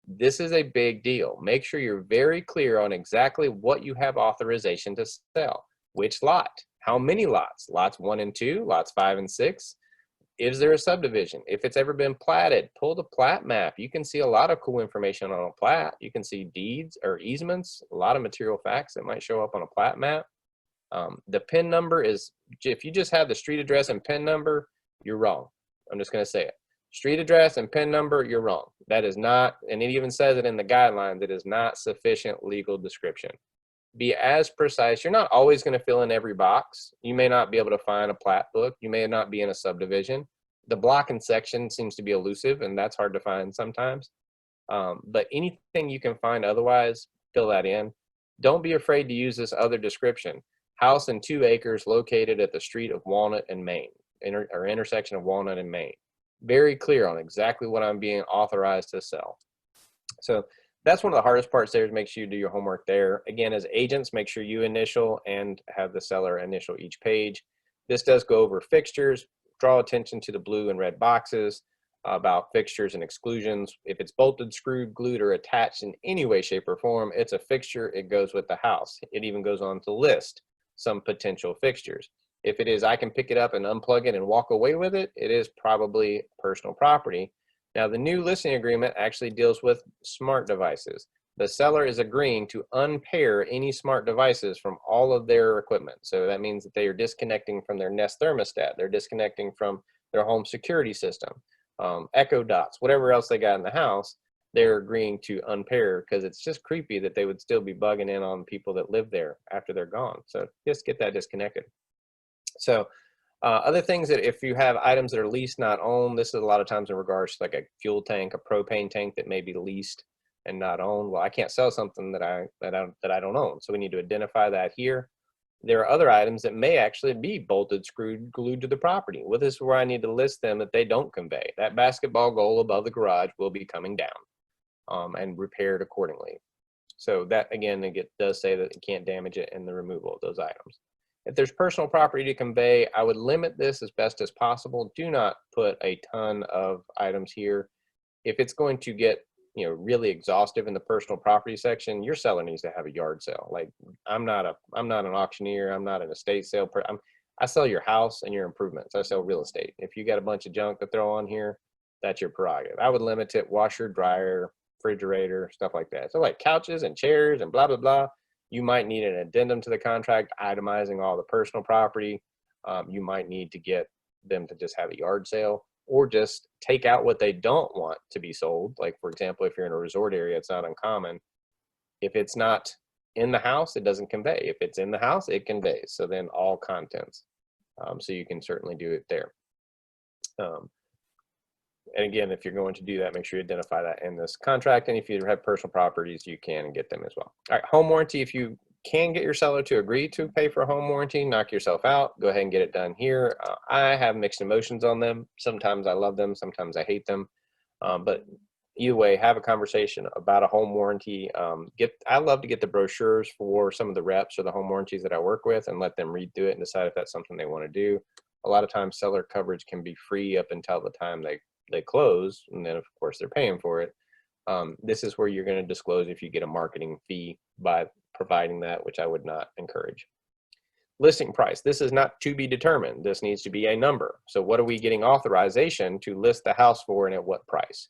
This is a big deal. Make sure you're very clear on exactly what you have authorization to sell. Which lot? How many lots? Lots 1 and 2, lots 5 and 6. Is there a subdivision? If it's ever been platted, pull the plat map. You can see a lot of cool information on a plat. You can see deeds or easements, a lot of material facts that might show up on a plat map. The PIN number is, if you just have the street address and PIN number, you're wrong. I'm just going to say it. Street address and PIN number, you're wrong. That is not, and it even says it in the guidelines, it is not sufficient legal description. Be as precise. You're not always going to fill in every box. You may not be able to find a plat book. You may not be in a subdivision. The block and section seems to be elusive, and that's hard to find sometimes. But anything you can find otherwise, fill that in. Don't be afraid to use this other description. House and 2 acres located at the street of Walnut and Main, or intersection of Walnut and Main. Very clear on exactly what I'm being authorized to sell. So that's one of the hardest parts there, is make sure you do your homework there. Again, as agents, make sure you initial and have the seller initial each page. This does go over fixtures. Draw attention to the blue and red boxes about fixtures and exclusions. If it's bolted, screwed, glued, or attached in any way, shape, or form, it's a fixture. It goes with the house. It even goes on to list some potential fixtures. If it is, I can pick it up and unplug it and walk away with it, it is probably personal property. Now, the new listing agreement actually deals with smart devices. The seller is agreeing to unpair any smart devices from all of their equipment. So that means that they are disconnecting from their Nest thermostat. They're disconnecting from their home security system, Echo Dots, whatever else they got in the house. They're agreeing to unpair, because it's just creepy that they would still be bugging in on people that live there after they're gone. So just get that disconnected. So other things, that if you have items that are leased, not owned, this is a lot of times in regards to like a fuel tank, a propane tank that may be leased and not owned. Well, I can't sell something that I don't own. So we need to identify that here. There are other items that may actually be bolted, screwed, glued to the property. Well, this is where I need to list them that they don't convey. That basketball goal above the garage will be coming down and repaired accordingly. So that, again, it does say that it can't damage it in the removal of those items. If there's personal property to convey, I would limit this as best as possible. Do not put a ton of items here. If it's going to get, you know, really exhaustive in the personal property section, your seller needs to have a yard sale. Like, I'm not an auctioneer. I'm not an estate sale. I sell your house and your improvements. I sell real estate. If you got a bunch of junk to throw on here, that's your prerogative. I would limit it: washer, dryer, refrigerator, stuff like that. So like couches and chairs and blah, blah, blah. You might need an addendum to the contract itemizing all the personal property. You might need to get them to just have a yard sale, or just take out what they don't want to be sold. Like, for example, if you're in a resort area, it's not uncommon. If it's not in the house, it doesn't convey. If it's in the house, it conveys. So then all contents. So you can certainly do it there. And again, if you're going to do that, make sure you identify that in this contract. And if you have personal properties, you can get them as well. All right, home warranty. If you can get your seller to agree to pay for a home warranty, knock yourself out. Go ahead and get it done here. I have mixed emotions on them. Sometimes I love them. Sometimes I hate them. But either way, have a conversation about a home warranty. I love to get the brochures for some of the reps or the home warranties that I work with, and let them read through it and decide if that's something they want to do. A lot of times seller coverage can be free up until the time they close, and then of course they're paying for it. This is where you're going to disclose if you get a marketing fee by providing that, which I would not encourage. Listing price. This is not to be determined. This needs to be a number. So what are we getting authorization to list the house for, and at what price?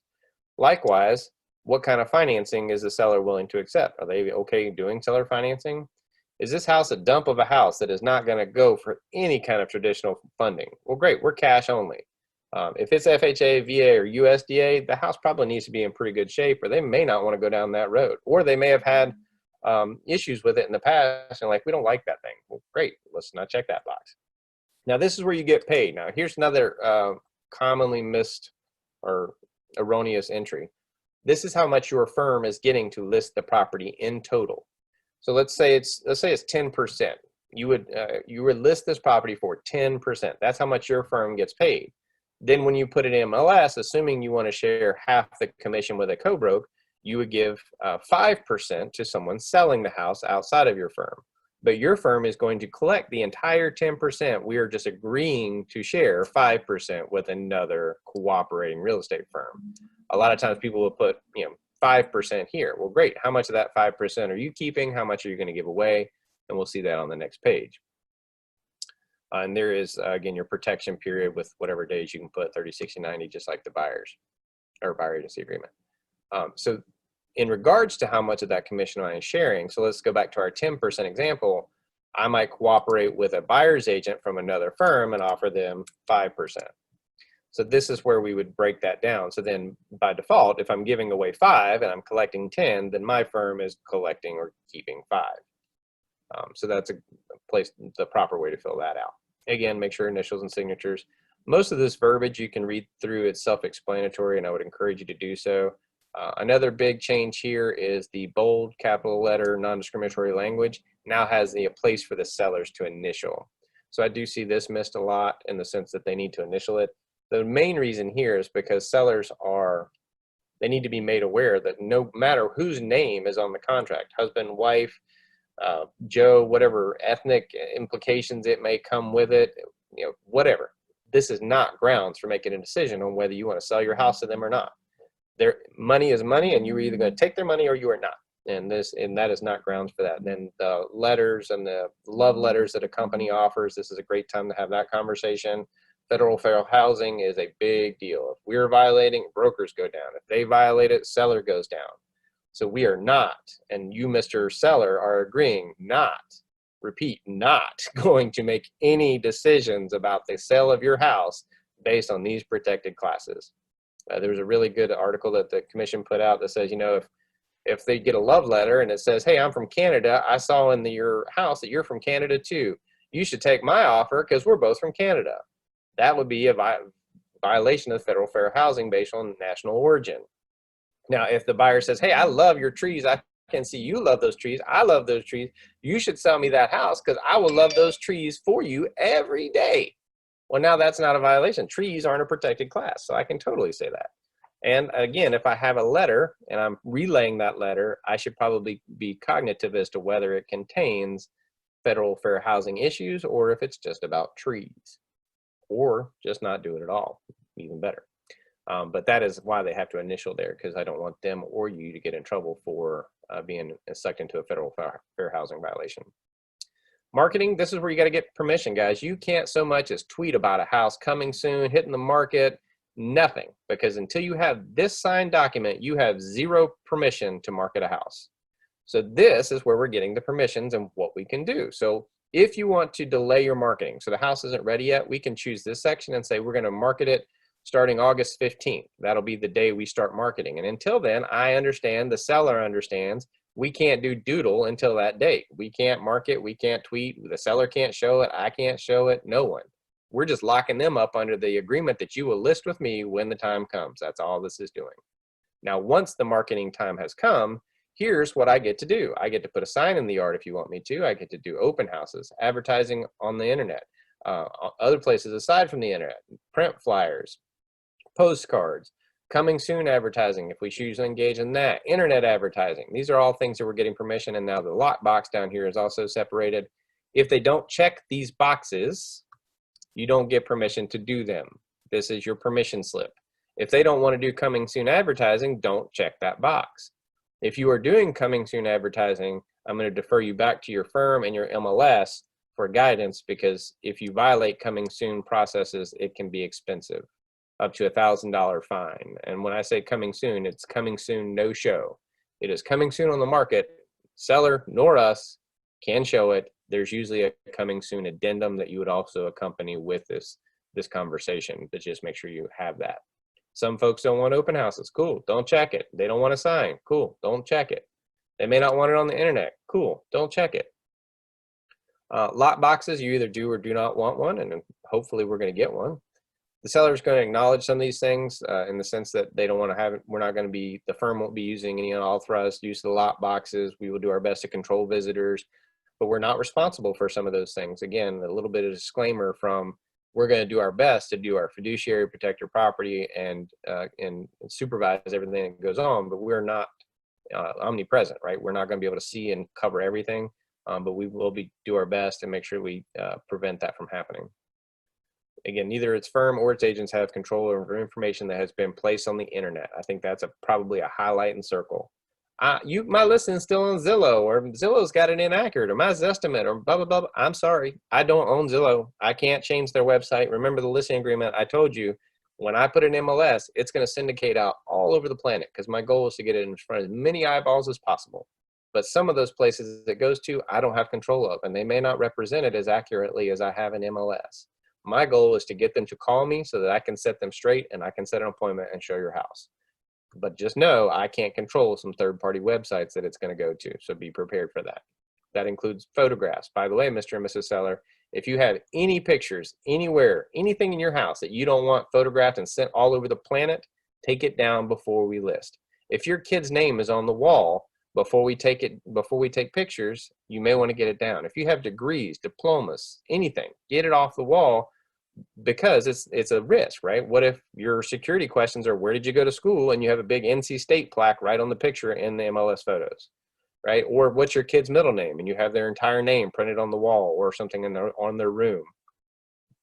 Likewise, what kind of financing is the seller willing to accept? Are they okay doing seller financing? Is this house a dump of a house that is not going to go for any kind of traditional funding? Well, great, we're cash only. If it's FHA, VA, or USDA, the house probably needs to be in pretty good shape, or they may not want to go down that road, or they may have had issues with it in the past and like, we don't like that thing. Well, great, let's not check that box. Now, this is where you get paid. Now, here's another commonly missed or erroneous entry. This is how much your firm is getting to list the property in total. So let's say it's 10%. You would list this property for 10%. That's how much your firm gets paid. Then when you put it in MLS, assuming you want to share half the commission with a co-broke, you would give 5% to someone selling the house outside of your firm. But your firm is going to collect the entire 10%. We are just agreeing to share 5% with another cooperating real estate firm. A lot of times people will put, 5% here. Well, great. How much of that 5% are you keeping? How much are you going to give away? And we'll see that on the next page. And there is, again, your protection period with whatever days you can put, 30, 60, 90, just like the buyers or buyer agency agreement. So in regards to how much of that commission I am sharing, so let's go back to our 10% example. I might cooperate with a buyer's agent from another firm and offer them 5%. So this is where we would break that down. So then by default, if I'm giving away 5 and I'm collecting 10, then my firm is collecting or keeping 5. So that's a place, the proper way to fill that out. Again, make sure initials and signatures. Most of this verbiage you can read through, it's self-explanatory, and I would encourage you to do so. Another big change here is the bold capital letter non-discriminatory language now has a place for the sellers to initial. So I do see this missed a lot in the sense that they need to initial it. The main reason here is because sellers they need to be made aware that no matter whose name is on the contract, husband, wife, Joe, whatever ethnic implications it may come with it, whatever. This is not grounds for making a decision on whether you want to sell your house to them or not. Their money is money, and you are either going to take their money or you are not. And that is not grounds for that. And then the letters and the love letters that a company offers, this is a great time to have that conversation. Federal fair housing is a big deal. If we're violating, brokers go down. If they violate it, seller goes down. So we are not, and you, Mr. Seller, are agreeing not, repeat, not going to make any decisions about the sale of your house based on these protected classes. There was a really good article that the commission put out that says, if they get a love letter and it says, hey, I'm from Canada, I saw in your house that you're from Canada too. You should take my offer because we're both from Canada. That would be a violation of federal fair housing based on national origin. Now, if the buyer says, hey, I love your trees, I can see you love those trees, I love those trees, you should sell me that house because I will love those trees for you every day. Well, now that's not a violation. Trees aren't a protected class, so I can totally say that. And again, if I have a letter and I'm relaying that letter, I should probably be cognitive as to whether it contains federal fair housing issues or if it's just about trees, or just not do it at all, even better. But that is why they have to initial there, because I don't want them or you to get in trouble for being sucked into a federal fair housing violation. Marketing, this is where you got to get permission, guys. You can't so much as tweet about a house coming soon, hitting the market, nothing, because until you have this signed document, you have zero permission to market a house. So this is where we're getting the permissions and what we can do. So if you want to delay your marketing, so the house isn't ready yet, we can choose this section and say we're going to market it starting August 15th. That'll be the day we start marketing. And until then, I understand, the seller understands, we can't do doodle until that date. We can't market, we can't tweet, the seller can't show it, I can't show it, no one. We're just locking them up under the agreement that you will list with me when the time comes. That's all this is doing. Now, once the marketing time has come, here's what I get to do. I get to put a sign in the yard if you want me to. I get to do open houses, advertising on the internet, other places aside from the internet, print flyers, postcards, coming soon advertising if we choose to engage in that, internet advertising. These are all things that we're getting permission, and now the lockbox down here is also separated. If they don't check these boxes, you don't get permission to do them. This is your permission slip. If they don't want to do coming soon advertising, don't check that box. If you are doing coming soon advertising, I'm going to defer you back to your firm and your MLS for guidance, because if you violate coming soon processes, it can be expensive, up to $1,000 fine. And when I say coming soon, it's coming soon, no show. It is coming soon on the market. Seller nor us can show it. There's usually a coming soon addendum that you would also accompany with this conversation, but just make sure you have that. Some folks don't want open houses. Cool, don't check it. They don't want to sign. Cool, don't check it. They may not want it on the internet. Cool, don't check it. Lot boxes, you either do or do not want one, and hopefully we're going to get one. The seller is going to acknowledge some of these things in the sense that they don't want to have it. We're not going to be, the firm won't be using any unauthorized use of the lot boxes. We will do our best to control visitors, but we're not responsible for some of those things. Again, a little bit of disclaimer from, we're going to do our best to do our fiduciary, protect your property, and supervise everything that goes on, but we're not omnipresent, right? We're not going to be able to see and cover everything, but we will do our best and make sure we prevent that from happening. Again, neither its firm or its agents have control over information that has been placed on the internet. I think that's probably a highlight and circle. My listing's still on Zillow, or Zillow's got it inaccurate, or my Zestimate, or blah, blah, blah. I'm sorry, I don't own Zillow. I can't change their website. Remember the listing agreement I told you, when I put an MLS, it's going to syndicate out all over the planet, because my goal is to get it in front of as many eyeballs as possible. But some of those places it goes to, I don't have control of, and they may not represent it as accurately as I have in MLS. My goal is to get them to call me so that I can set them straight and I can set an appointment and show your house. But just know I can't control some third-party websites that it's going to go to, so be prepared for that. That includes photographs. By the way, Mr. and Mrs. Seller, if you have any pictures anywhere, anything in your house that you don't want photographed and sent all over the planet, take it down before we list. If your kid's name is on the wall before we take pictures, you may want to get it down. If you have degrees, diplomas, anything, get it off the wall, because it's a risk, right? What if your security questions are, where did you go to school? And you have a big NC State plaque right on the picture in the MLS photos, right? Or what's your kid's middle name? And you have their entire name printed on the wall or something on their room.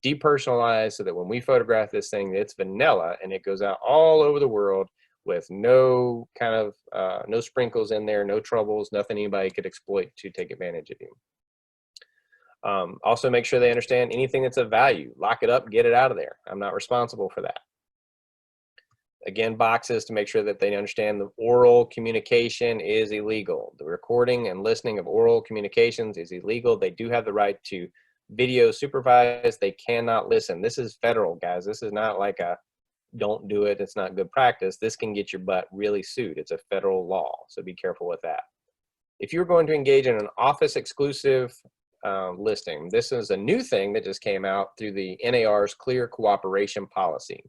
Depersonalize so that when we photograph this thing, it's vanilla and it goes out all over the world with no kind of, no sprinkles in there, no troubles, nothing anybody could exploit to take advantage of you. Also make sure they understand anything that's of value. Lock it up, get it out of there. I'm not responsible for that. Again, boxes to make sure that they understand the oral communication is illegal. The recording and listening of oral communications is illegal. They do have the right to video supervise. They cannot listen. This is federal, guys. This is not like a don't do it, it's not good practice. This can get your butt really sued. It's a federal law, so be careful with that. If you're going to engage in an office exclusive listing, this is a new thing that just came out through the NAR's Clear Cooperation Policy.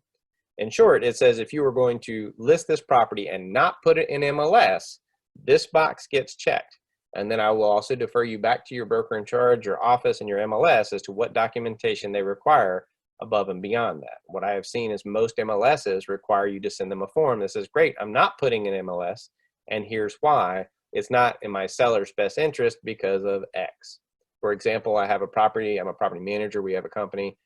In short, it says if you were going to list this property and not put it in MLS, this box gets checked. And then I will also defer you back to your broker in charge, your office, and your MLS as to what documentation they require above and beyond that. What I have seen is most MLSs require you to send them a form that says, great, I'm not putting an MLS, and here's why. It's not in my seller's best interest because of X. For example, I have a property, I'm a property manager, we have a company.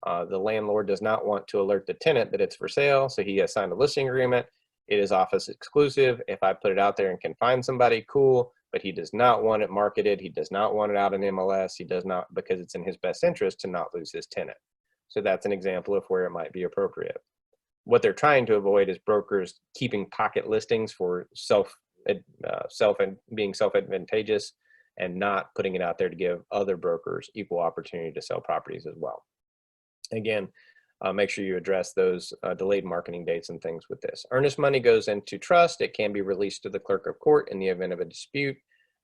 The landlord does not want to alert the tenant that it's for sale, so he has signed a listing agreement. It is office exclusive. If I put it out there and can find somebody, cool, but he does not want it marketed. He does not want it out in MLS. He does not, because it's in his best interest to not lose his tenant. So that's an example of where it might be appropriate. What they're trying to avoid is brokers keeping pocket listings for being self-advantageous and not putting it out there to give other brokers equal opportunity to sell properties as well. Again, make sure you address those delayed marketing dates and things with this. Earnest money goes into trust. It can be released to the clerk of court in the event of a dispute,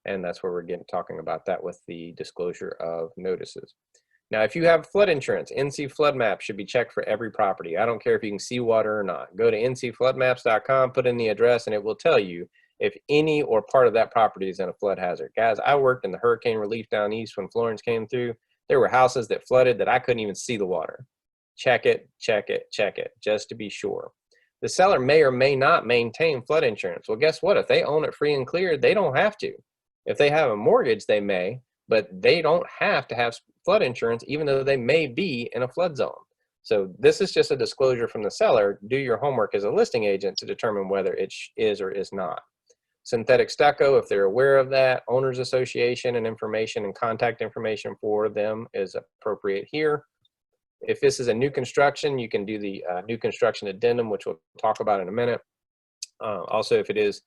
and that's where we're talking about that with the disclosure of notices. Now, if you have flood insurance, NC Flood Map should be checked for every property. I don't care if you can see water or not. Go to ncfloodmaps.com, put in the address, and it will tell you if any or part of that property is in a flood hazard. Guys, I worked in the hurricane relief down east when Florence came through. There were houses that flooded that I couldn't even see the water. Check it, check it, check it, just to be sure. The seller may or may not maintain flood insurance. Well, guess what? If they own it free and clear, they don't have to. If they have a mortgage, they may, but they don't have to have flood insurance, even though they may be in a flood zone. So this is just a disclosure from the seller. Do your homework as a listing agent to determine whether it is or is not. Synthetic stucco, if they're aware of that, owners association and information and contact information for them is appropriate here. If this is a new construction, you can do the new construction addendum, which we'll talk about in a minute. Also, if it is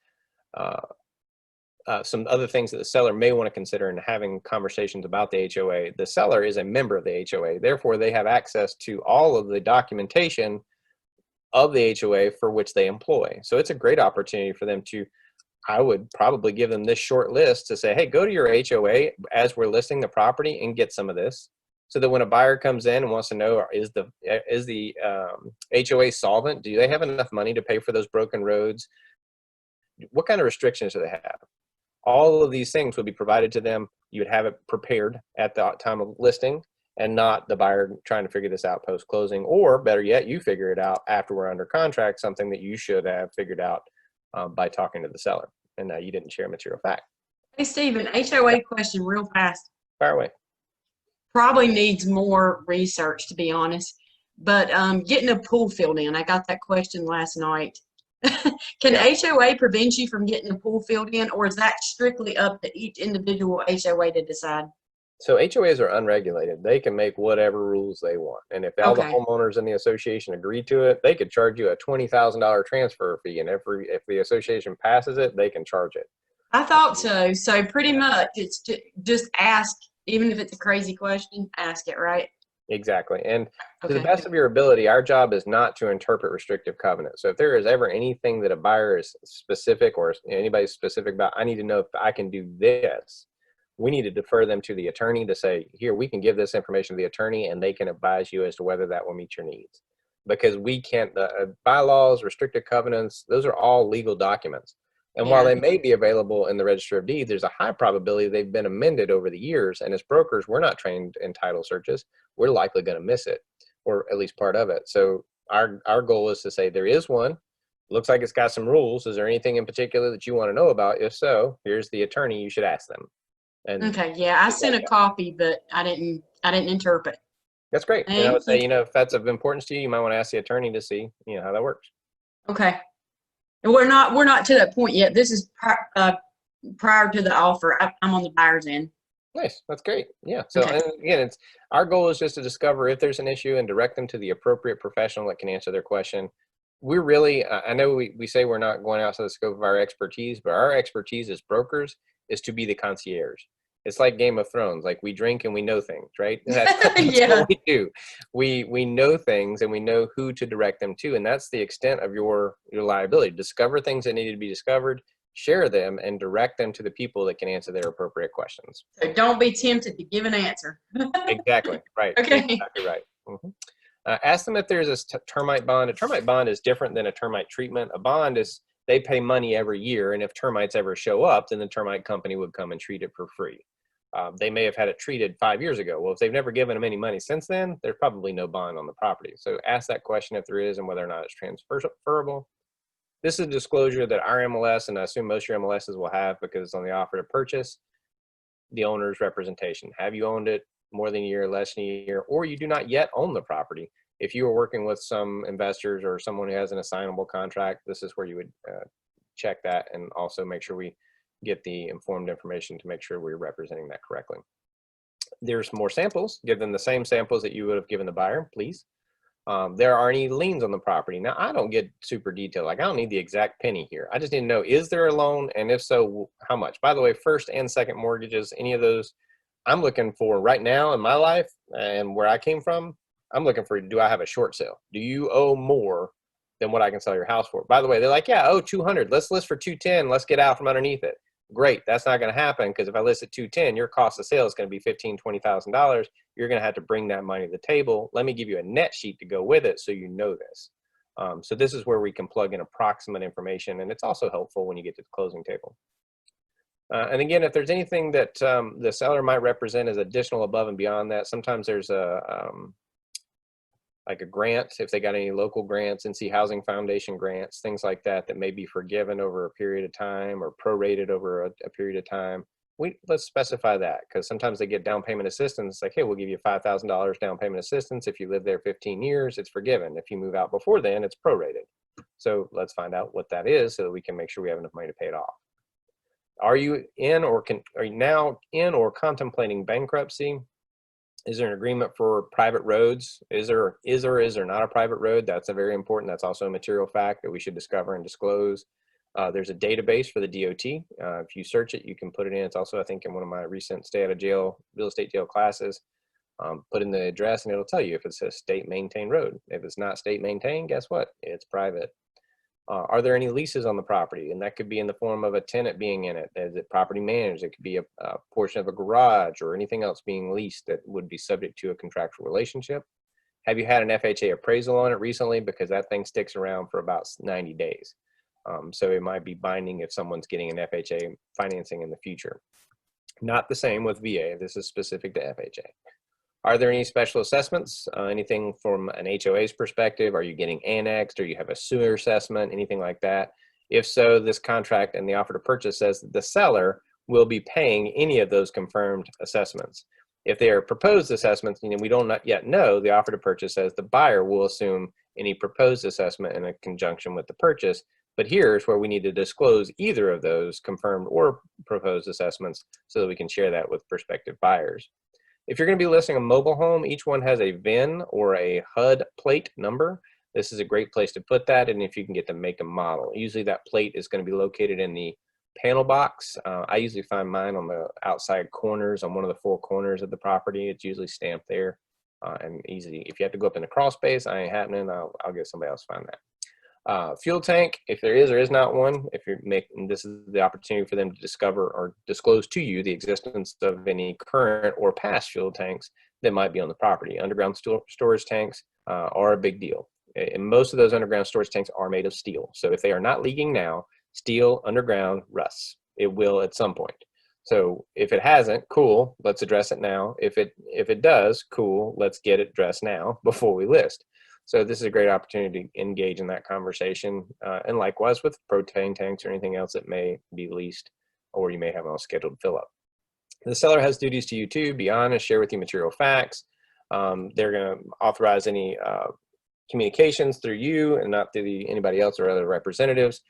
some other things that the seller may want to consider in having conversations about the HOA, the seller is a member of the HOA. Therefore, they have access to all of the documentation of the HOA for which they employ. So it's a great opportunity for them to, I would probably give them this short list to say, hey, go to your HOA as we're listing the property and get some of this. So that when a buyer comes in and wants to know, is the HOA solvent? Do they have enough money to pay for those broken roads? What kind of restrictions do they have? All of these things would be provided to them. You would have it prepared at the time of listing and not the buyer trying to figure this out post-closing, or better yet, you figure it out after we're under contract, something that you should have figured out by talking to the seller. And you didn't share material fact. Hey, Stephen, HOA question real fast. Fire away. Probably needs more research, to be honest. But getting a pool filled in, I got that question last night. Can HOA prevent you from getting a pool filled in, or is that strictly up to each individual HOA to decide? So HOAs are unregulated. They can make whatever rules they want. And if all the Okay. homeowners in the association agree to it, they could charge you a $20,000 transfer fee. And if the association passes it, they can charge it. I thought so. So pretty much it's just ask, even if it's a crazy question, ask it, right? Exactly. And to the Okay. best of your ability, our job is not to interpret restrictive covenants. So if there is ever anything that a buyer is specific or anybody's specific about, I need to know if I can do this. We need to defer them to the attorney to say, here, we can give this information to the attorney and they can advise you as to whether that will meet your needs. Because we can't, bylaws, restrictive covenants, those are all legal documents. And while Yeah. they may be available in the Register of Deeds, there's a high probability they've been amended over the years. And as brokers, we're not trained in title searches. We're likely going to miss it, or at least part of it. So our goal is to say there is one. Looks like it's got some rules. Is there anything in particular that you want to know about? If so, here's the attorney. You should ask them. And Okay. Yeah. I sent a copy, but I didn't interpret. that's great. And I Thank would say, you. if that's of importance to you, you might want to ask the attorney to see, how that works. Okay. And we're not to that point yet. This is prior to the offer. I'm on the buyer's end. Nice. That's great. Yeah. So, Okay. and again, our goal is just to discover if there's an issue and direct them to the appropriate professional that can answer their question. We're really, I know we say we're not going outside the scope of our expertise, but our expertise as brokers is to be the concierge. It's like Game of Thrones. Like, we drink and we know things, right? That's Yeah. what we do. We know things and we know who to direct them to. And that's the extent of your liability. Discover things that need to be discovered, share them, and direct them to the people that can answer their appropriate questions. So don't be tempted to give an answer. Exactly. Right. Okay. Exactly right. Mhm. Ask them if there's a termite bond. A termite bond is different than a termite treatment. A bond is, they pay money every year, and if termites ever show up, then the termite company would come and treat it for free. They may have had it treated 5 years ago. Well, if they've never given them any money since then, there's probably no bond on the property. So ask that question if there is and whether or not it's transferable. This is a disclosure that our MLS, and I assume most of your MLSs will have, because it's on the offer to purchase, the owner's representation. Have you owned it more than a year, less than a year, or you do not yet own the property? If you are working with some investors or someone who has an assignable contract, this is where you would check that, and also make sure we get the informed information to make sure we're representing that correctly. There's more samples. Give them the same samples that you would have given the buyer, please. There are any liens on the property. Now, I don't get super detailed. Like, I don't need the exact penny here. I just need to know, is there a loan? And if so, how much? By the way, first and second mortgages, any of those, I'm looking for right now in my life and where I came from, I'm looking for, do I have a short sale? Do you owe more than what I can sell your house for? By the way, they're like, yeah, oh, 200. Let's list for 210. Let's get out from underneath it. Great. That's not going to happen, because if I list at 210, your cost of sale is going to be $15,000, $20,000. You're going to have to bring that money to the table. Let me give you a net sheet to go with it, so you know this. So this is where we can plug in approximate information, and it's also helpful when you get to the closing table. And again, if there's anything that the seller might represent as additional above and beyond that, sometimes there's like a grant, if they got any local grants, NC Housing Foundation grants, things like that, that may be forgiven over a period of time or prorated over a period of time. Let's specify that, because sometimes they get down payment assistance. Like, hey, we'll give you $5,000 down payment assistance. If you live there 15 years, it's forgiven. If you move out before then, it's prorated. So let's find out what that is so that we can make sure we have enough money to pay it off. Are you now in or contemplating bankruptcy? Is there an agreement for private roads? Is there not a private road? That's a very important. That's also a material fact that we should discover and disclose. There's a database for the DOT. If you search it, you can put it in. It's also, I think, in one of my recent stay out of jail, real estate jail classes. Put in the address and it'll tell you if it's a state maintained road. If it's not state maintained, guess what? It's private. Are there any leases on the property? And that could be in the form of a tenant being in it. Is it property managed? It could be a portion of a garage or anything else being leased that would be subject to a contractual relationship. Have you had an FHA appraisal on it recently? Because that thing sticks around for about 90 days. So it might be binding if someone's getting an FHA financing in the future. Not the same with VA. This is specific to FHA. Are there any special assessments? Anything from an HOA's perspective? Are you getting annexed, or you have a sewer assessment, anything like that? If so, this contract and the offer to purchase says that the seller will be paying any of those confirmed assessments. If they are proposed assessments, we don't yet know, the offer to purchase says the buyer will assume any proposed assessment in conjunction with the purchase. But here's where we need to disclose either of those confirmed or proposed assessments so that we can share that with prospective buyers. If you're going to be listing a mobile home, each one has a VIN or a HUD plate number. This is a great place to put that, and if you can get the make and model. Usually that plate is going to be located in the panel box. I usually find mine on the outside corners, on one of the 4 corners of the property. It's usually stamped there and easy. If you have to go up in the crawl space, I ain't happening. I'll get somebody else to find that. Fuel tank, if there is or is not one, if you're making, this is the opportunity for them to discover or disclose to you the existence of any current or past fuel tanks that might be on the property. Underground storage tanks are a big deal. And most of those underground storage tanks are made of steel. So if they are not leaking now, steel underground rusts. It will at some point. So if it hasn't, cool, let's address it now. If it does, cool, let's get it addressed now before we list. So this is a great opportunity to engage in that conversation. And likewise with propane tanks or anything else that may be leased or you may have on a scheduled fill up. The seller has duties to you too, be honest, share with you material facts. They're gonna authorize any communications through you and not through anybody else or other representatives.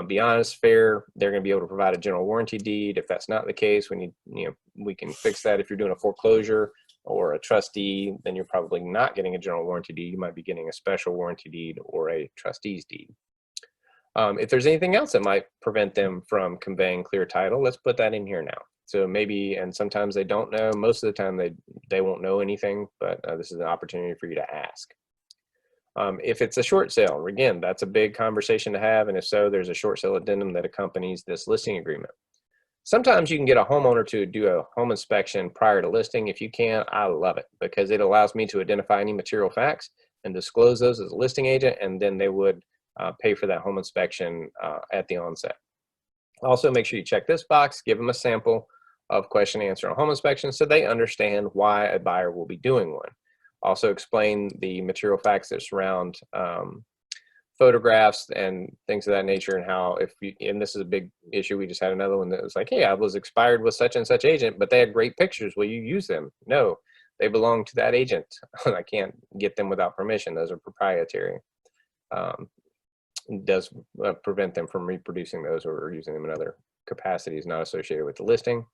Be honest, fair. They're going to be able to provide a general warranty deed. If that's not the case, we can fix that. If you're doing a foreclosure or a trustee, then you're probably not getting a general warranty deed. You might be getting a special warranty deed or a trustee's deed. If there's anything else that might prevent them from conveying clear title, let's put that in here now. So maybe, and sometimes they don't know. Most of the time they won't know anything, but this is an opportunity for you to ask. If it's a short sale, again, that's a big conversation to have. And if so, there's a short sale addendum that accompanies this listing agreement. Sometimes you can get a homeowner to do a home inspection prior to listing. If you can, I love it because it allows me to identify any material facts and disclose those as a listing agent, and then they would pay for that home inspection at the onset. Also, make sure you check this box, give them a sample of question and answer on home inspection so they understand why a buyer will be doing one. Also explain the material facts that surround photographs and things of that nature, and how and this is a big issue. We just had another one that was like, hey, I was expired with such and such agent, but they had great pictures. Will you use them? No, they belong to that agent. I can't get them without permission. Those are proprietary. It does prevent them from reproducing those or using them in other capacities not associated with the listing.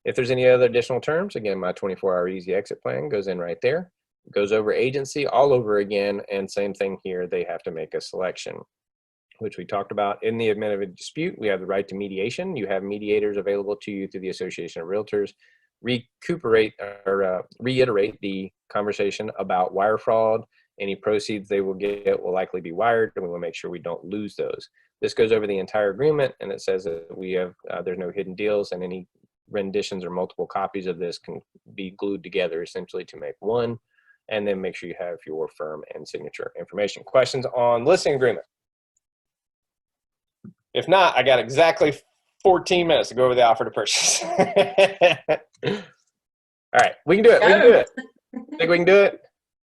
If there's any other additional terms, again, my 24-hour easy exit plan goes in right there. It goes over agency all over again, and same thing here, they have to make a selection, which we talked about. In the event of a dispute, we have the right to mediation. You have mediators available to you through the Association of Realtors. Reiterate the conversation about wire fraud. Any proceeds they will get will likely be wired, and we will make sure we don't lose those. This goes over the entire agreement, and it says that we have there's no hidden deals, and any renditions or multiple copies of this can be glued together essentially to make one, and then make sure you have your firm and signature information. Questions on listing agreement? If not, I got exactly 14 minutes to go over the offer to purchase. All right, we can do it. We can do it. Think we can do it?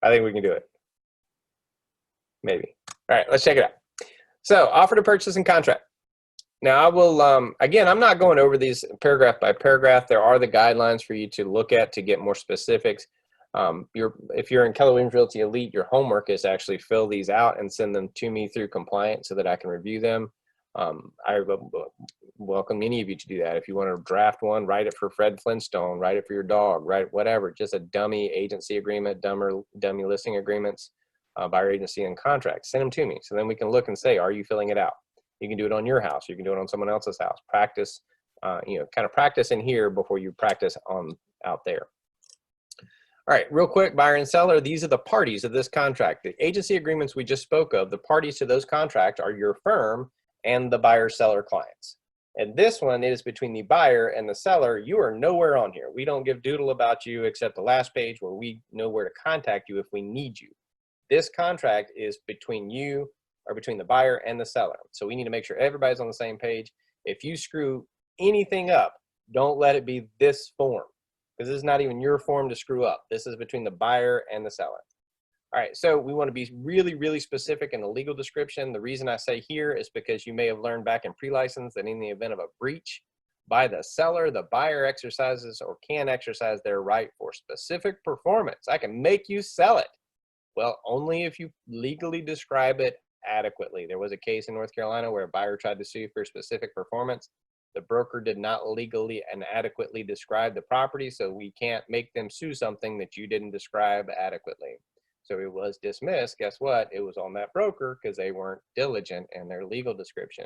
I think we can do it. Maybe. All right, let's check it out. So, offer to purchase and contract. Now, I will, again, I'm not going over these paragraph by paragraph. There are the guidelines for you to look at to get more specifics. If you're in Keller Williams Realty Elite, your homework is to actually fill these out and send them to me through compliance so that I can review them. I welcome any of you to do that. If you want to draft one, write it for Fred Flintstone, write it for your dog, write whatever, just a dummy agency agreement, dummy listing agreements, buyer agency and contract. Send them to me so then we can look and say, are you filling it out? You can do it on your house. You can do it on someone else's house. Practice, kind of practice in here before you practice out there. All right, real quick, buyer and seller, these are the parties of this contract. The agency agreements we just spoke of, the parties to those contracts are your firm and the buyer-seller clients. And this one is between the buyer and the seller. You are nowhere on here. We don't give doodle about you except the last page where we know where to contact you if we need you. This contract is between you or between the buyer and the seller. So we need to make sure everybody's on the same page. If you screw anything up, don't let it be this form, because this is not even your form to screw up. This is between the buyer and the seller. All right, so we want to be really, really specific in the legal description. The reason I say here is because you may have learned back in pre-license that in the event of a breach by the seller, the buyer exercises or can exercise their right for specific performance. I can make you sell it. Well, only if you legally describe it adequately. There was a case in North Carolina where a buyer tried to sue for specific performance. The broker did not legally and adequately describe the property, so we can't make them sue something that you didn't describe adequately. So it was dismissed. Guess what? It was on that broker because they weren't diligent in their legal description.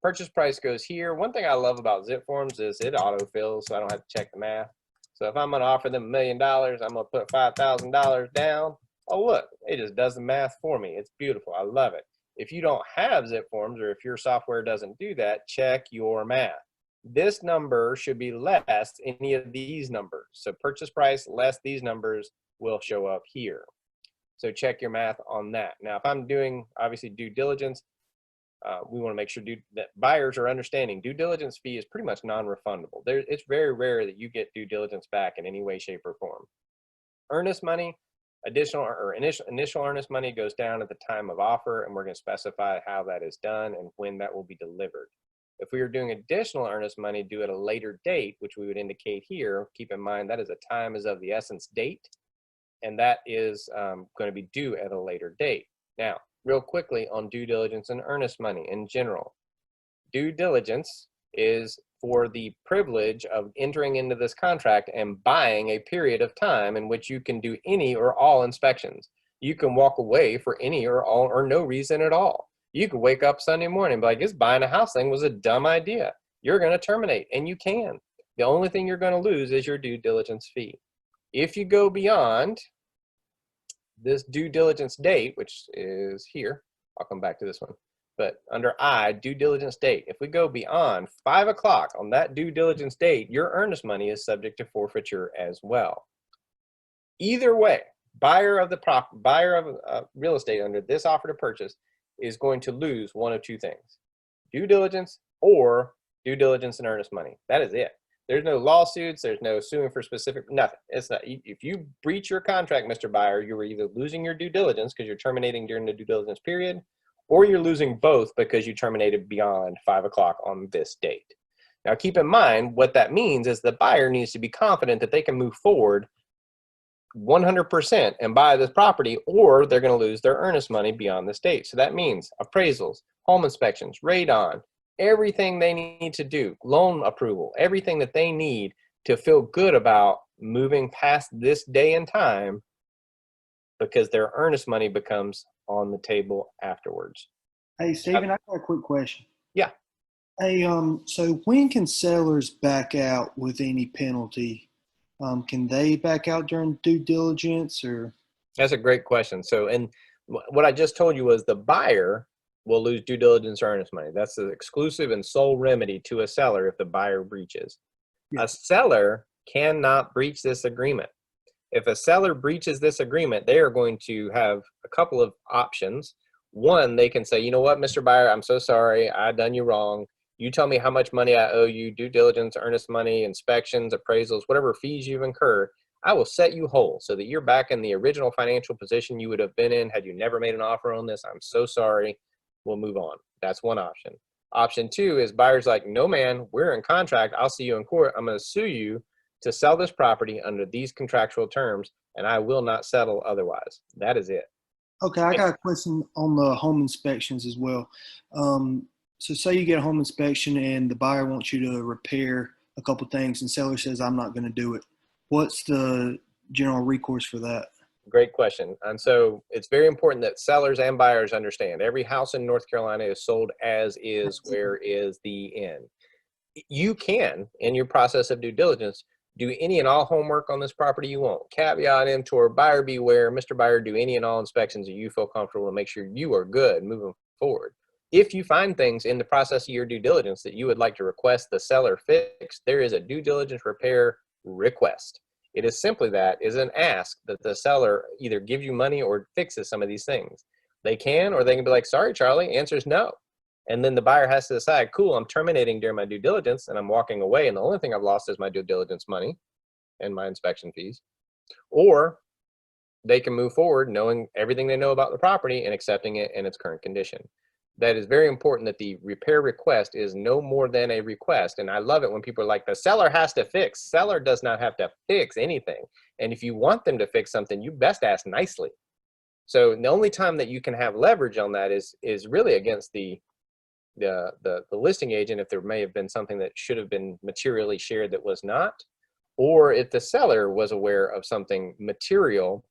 Purchase price goes here. One thing I love about zip forms is it autofills, so I don't have to check the math. So if I'm going to offer them $1 million, I'm going to put $5,000 down. Oh, look, it just does the math for me. It's beautiful. I love it. If you don't have zip forms, or if your software doesn't do that, check your math. This number should be less any of these numbers. So purchase price less these numbers will show up here. So check your math on that. Now, if I'm doing, obviously, due diligence, we want to make sure that buyers are understanding due diligence fee is pretty much non-refundable. It's very rare that you get due diligence back in any way, shape, or form. Earnest money, initial earnest money goes down at the time of offer, and we're going to specify how that is done and when that will be delivered. If we are doing additional earnest money due at a later date, which we would indicate here, keep in mind that is a time is of the essence date, and that is going to be due at a later date. Now, real quickly on due diligence and earnest money in general. Due diligence is for the privilege of entering into this contract and buying a period of time in which you can do any or all inspections. You can walk away for any or all or no reason at all. You could wake up Sunday morning and be like, this buying a house thing was a dumb idea. You're going to terminate, and you can. The only thing you're going to lose is your due diligence fee. If you go beyond this due diligence date, which is here, I'll come back to this one, but under I, due diligence date, if we go beyond 5 o'clock on that due diligence date, your earnest money is subject to forfeiture as well. Either way, buyer of real estate under this offer to purchase is going to lose one of two things: due diligence or due diligence and earnest money. That is it. There's no lawsuits. There's no suing for specific, nothing. It's not. If you breach your contract, Mr. Buyer, you are either losing your due diligence because you're terminating during the due diligence period, or you're losing both because you terminated beyond 5 o'clock on this date. Now, keep in mind what that means is the buyer needs to be confident that they can move forward 100% and buy this property, or they're going to lose their earnest money beyond this date. So that means appraisals, home inspections, radon, everything they need to do, loan approval, everything that they need to feel good about moving past this day and time, because their earnest money becomes on the table afterwards. Hey, Stephen, I got a quick question. Yeah. Hey, so when can sellers back out with any penalty? Can they back out during due diligence, or? That's a great question. So, and what I just told you was the buyer will lose due diligence or earnest money. That's the exclusive and sole remedy to a seller if the buyer breaches. Yeah. A seller cannot breach this agreement. If a seller breaches this agreement, they are going to have a couple of options. One, they can say, you know what, Mr. Buyer, I'm so sorry. I done you wrong. You tell me how much money I owe you, due diligence, earnest money, inspections, appraisals, whatever fees you've incurred. I will set you whole so that you're back in the original financial position you would have been in had you never made an offer on this. I'm so sorry. We'll move on. That's one option. Option two is buyer's like, no, man, we're in contract. I'll see you in court. I'm going to sue you to sell this property under these contractual terms, and I will not settle otherwise. That is it. Okay, I got a question on the home inspections as well. So say you get a home inspection and the buyer wants you to repair a couple things and seller says, I'm not going to do it. What's the general recourse for that? Great question. And so it's very important that sellers and buyers understand every house in North Carolina is sold as is, where is the end. You can, in your process of due diligence, do any and all homework on this property you want. Caveat emptor, buyer beware, Mr. Buyer, do any and all inspections that you feel comfortable to make sure you are good moving forward. If you find things in the process of your due diligence that you would like to request the seller fix, there is a due diligence repair request. It is simply that, is an ask that the seller either give you money or fixes some of these things. They can, or they can be like, sorry, Charlie, answer is no. And then the buyer has to decide, cool, I'm terminating during my due diligence and I'm walking away, and the only thing I've lost is my due diligence money and my inspection fees. Or they can move forward knowing everything they know about the property and accepting it in its current condition. That is very important, that the repair request is no more than a request. And I love it when people are like, the seller has to fix. Seller does not have to fix anything. And if you want them to fix something, you best ask nicely. So the only time that you can have leverage on that is really against the listing agent, if there may have been something that should have been materially shared that was not, or if the seller was aware of something material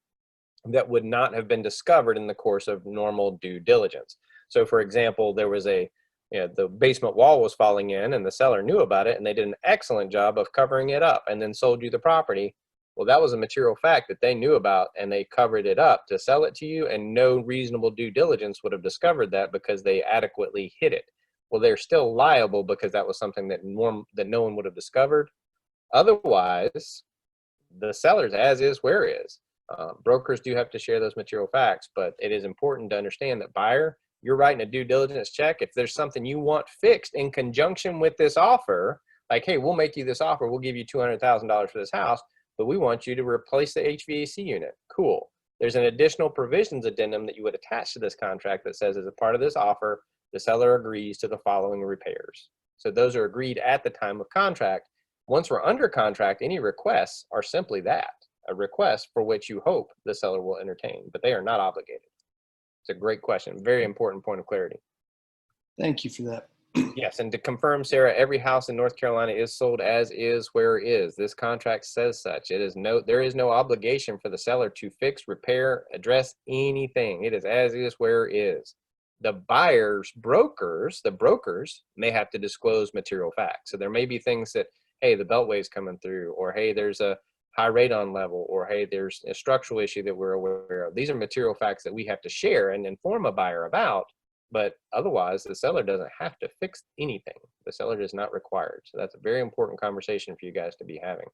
that would not have been discovered in the course of normal due diligence. So for example, there was a the basement wall was falling in and the seller knew about it and they did an excellent job of covering it up and then sold you the property. Well, that was a material fact that they knew about and they covered it up to sell it to you, and no reasonable due diligence would have discovered that because they adequately hid it. Well, they're still liable because that was something that no one would have discovered. Otherwise, the seller's as is where is. Brokers do have to share those material facts, but it is important to understand that buyer, you're writing a due diligence check. If there's something you want fixed in conjunction with this offer, like, hey, we'll make you this offer, we'll give you $200,000 for this house, but we want you to replace the HVAC unit. Cool. There's an additional provisions addendum that you would attach to this contract that says, as a part of this offer, the seller agrees to the following repairs. So those are agreed at the time of contract. Once we're under contract, any requests are simply that, a request for which you hope the seller will entertain, but they are not obligated. It's a great question. Very important point of clarity. Thank you for that. Yes, and to confirm, Sarah, every house in North Carolina is sold as is where is. This contract says such. There is no obligation for the seller to fix, repair, address anything. It is as is where is. The buyer's brokers, the brokers may have to disclose material facts. So there may be things that, hey, the beltway's coming through, or hey, there's a high radon level, or hey, there's a structural issue that we're aware of. These are material facts that we have to share and inform a buyer about, but otherwise the seller doesn't have to fix anything. The seller is not required. So that's a very important conversation for you guys to be having.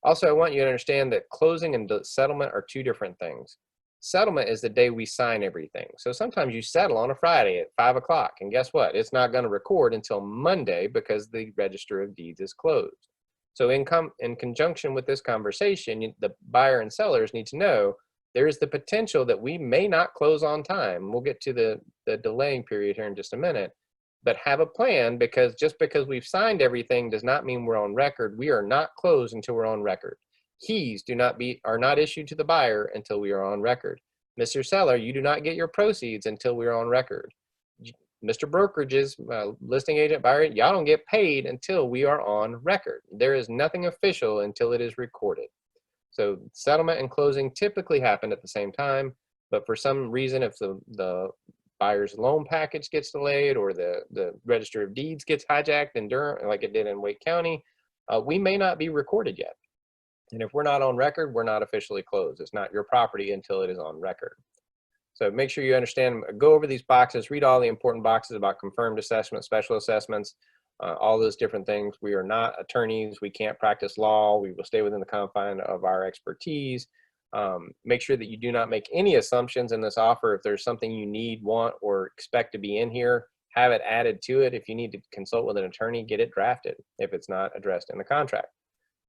Also, I want you to understand that closing and settlement are two different things. Settlement is the day we sign everything. So sometimes you settle on a Friday at 5 o'clock, and guess what? It's not going to record until Monday because the Register of Deeds is closed. So in conjunction with this conversation, the buyer and sellers need to know there is the potential that we may not close on time. We'll get to the delaying period here in just a minute, but have a plan, because just because we've signed everything does not mean we're on record. We are not closed until we're on record. Keys are not issued to the buyer until we are on record. Mr. Seller, you do not get your proceeds until we are on record. Mr. Brokerages, listing agent, buyer, y'all don't get paid until we are on record. There is nothing official until it is recorded. So settlement and closing typically happen at the same time, but for some reason, if the buyer's loan package gets delayed or the Register of Deeds gets hijacked in Durham, like it did in Wake County, we may not be recorded yet. And if we're not on record, we're not officially closed. It's not your property until it is on record. So make sure you understand, go over these boxes, read all the important boxes about confirmed assessment, special assessments, all those different things. We are not attorneys. We can't practice law. We will stay within the confine of our expertise. Make sure that you do not make any assumptions in this offer. If there's something you need, want, or expect to be in here, have it added to it. If you need to consult with an attorney, get it drafted if it's not addressed in the contract.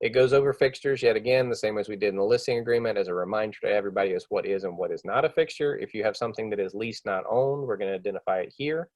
It goes over fixtures yet again, the same as we did in the listing agreement, as a reminder to everybody as what is and what is not a fixture. If you have something that is leased, not owned, we're going to identify it here.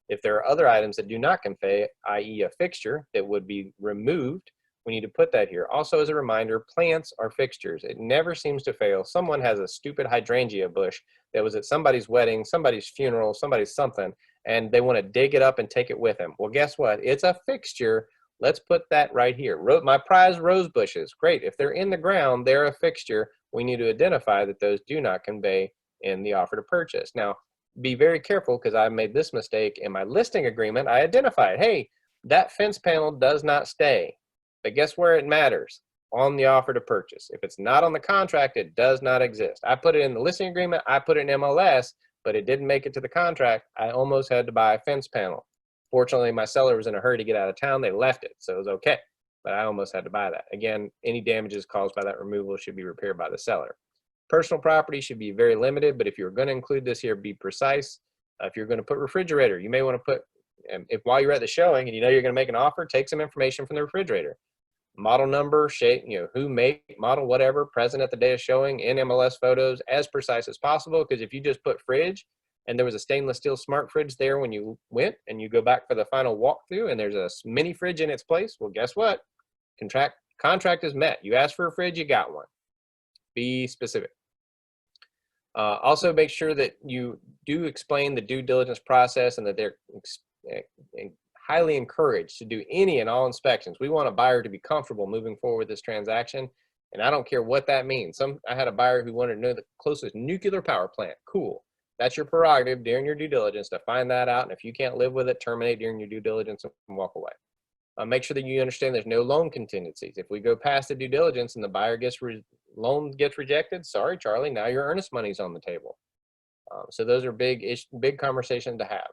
If there are other items that do not convey, i.e. a fixture that would be removed, we need to put that here. Also, as a reminder, plants are fixtures. It never seems to fail. Someone has a stupid hydrangea bush that was at somebody's wedding, somebody's funeral, somebody's something, and they want to dig it up and take it with them. Well, guess what? It's a fixture. Let's put that right here. My prized rose bushes, great. If they're in the ground, they're a fixture. We need to identify that those do not convey in the offer to purchase. Now, be very careful, because I made this mistake in my listing agreement. I identified, hey, that fence panel does not stay. But guess where it matters? On the offer to purchase. If it's not on the contract, it does not exist. I put it in the listing agreement, I put it in MLS, but it didn't make it to the contract. I almost had to buy a fence panel. Fortunately, my seller was in a hurry to get out of town. They left it, so it was okay. But I almost had to buy that. Again, any damages caused by that removal should be repaired by the seller. Personal property should be very limited, but if you're going to include this here, be precise. If you're going to put refrigerator, you may want to put, if while you're at the showing and you know you're going to make an offer, take some information from the refrigerator. Model number, shape, who, make, model, whatever, present at the day of showing, in MLS photos, as precise as possible. Because if you just put fridge, and there was a stainless steel smart fridge there when you went, and you go back for the final walkthrough, and there's a mini fridge in its place, well, guess what? Contract is met. You asked for a fridge, you got one. Be specific. Also, make sure that you do explain the due diligence process, and that they're highly encouraged to do any and all inspections. We want a buyer to be comfortable moving forward with this transaction, and I don't care what that means. I had a buyer who wanted to know the closest nuclear power plant. Cool. That's your prerogative during your due diligence to find that out. And if you can't live with it, terminate during your due diligence and walk away. Make sure that you understand there's no loan contingencies. If we go past the due diligence and the buyer loan gets rejected, sorry, Charlie, now your earnest money's on the table. So those are big conversations to have.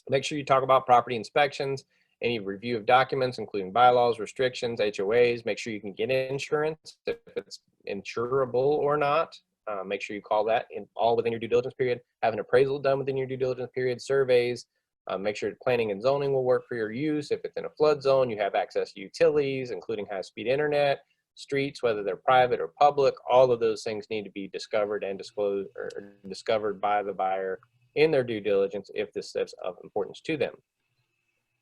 Make sure you talk about property inspections, any review of documents, including bylaws, restrictions, HOAs. Make sure you can get insurance if it's insurable or not. Make sure you call that all within your due diligence period. Have an appraisal done within your due diligence period, surveys. Make sure planning and zoning will work for your use. If it's in a flood zone, you have access to utilities, including high-speed internet, streets, whether they're private or public. All of those things need to be discovered and disclosed or discovered by the buyer in their due diligence if this is of importance to them.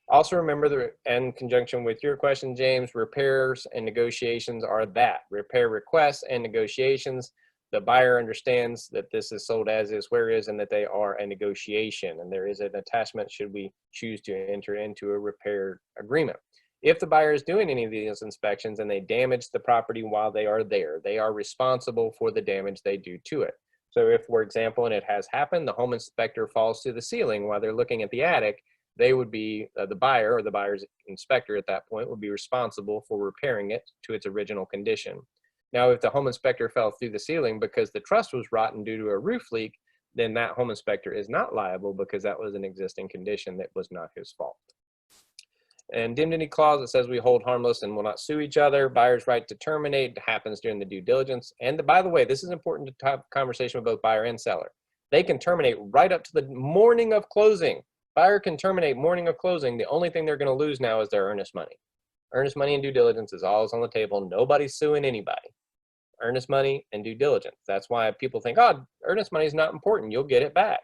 Also remember that in conjunction with your question, James, repairs and negotiations are that. Repair requests and negotiations. The buyer understands that this is sold as is, where is, and that they are a negotiation. And there is an attachment should we choose to enter into a repair agreement. If the buyer is doing any of these inspections and they damage the property while they are there, they are responsible for the damage they do to it. So if, for example, and it has happened, the home inspector falls to the ceiling while they're looking at the attic, they would be, the buyer or the buyer's inspector at that point would be responsible for repairing it to its original condition. Now, if the home inspector fell through the ceiling because the truss was rotten due to a roof leak, then that home inspector is not liable because that was an existing condition that was not his fault. Indemnity clause that says we hold harmless and will not sue each other. Buyer's right to terminate happens during the due diligence. And by the way, this is important to have a conversation with both buyer and seller. They can terminate right up to the morning of closing. Buyer can terminate morning of closing. The only thing they're going to lose now is their earnest money. Earnest money and due diligence is always on the table. Nobody's suing anybody. Earnest money and due diligence. That's why people think, oh, earnest money is not important. You'll get it back.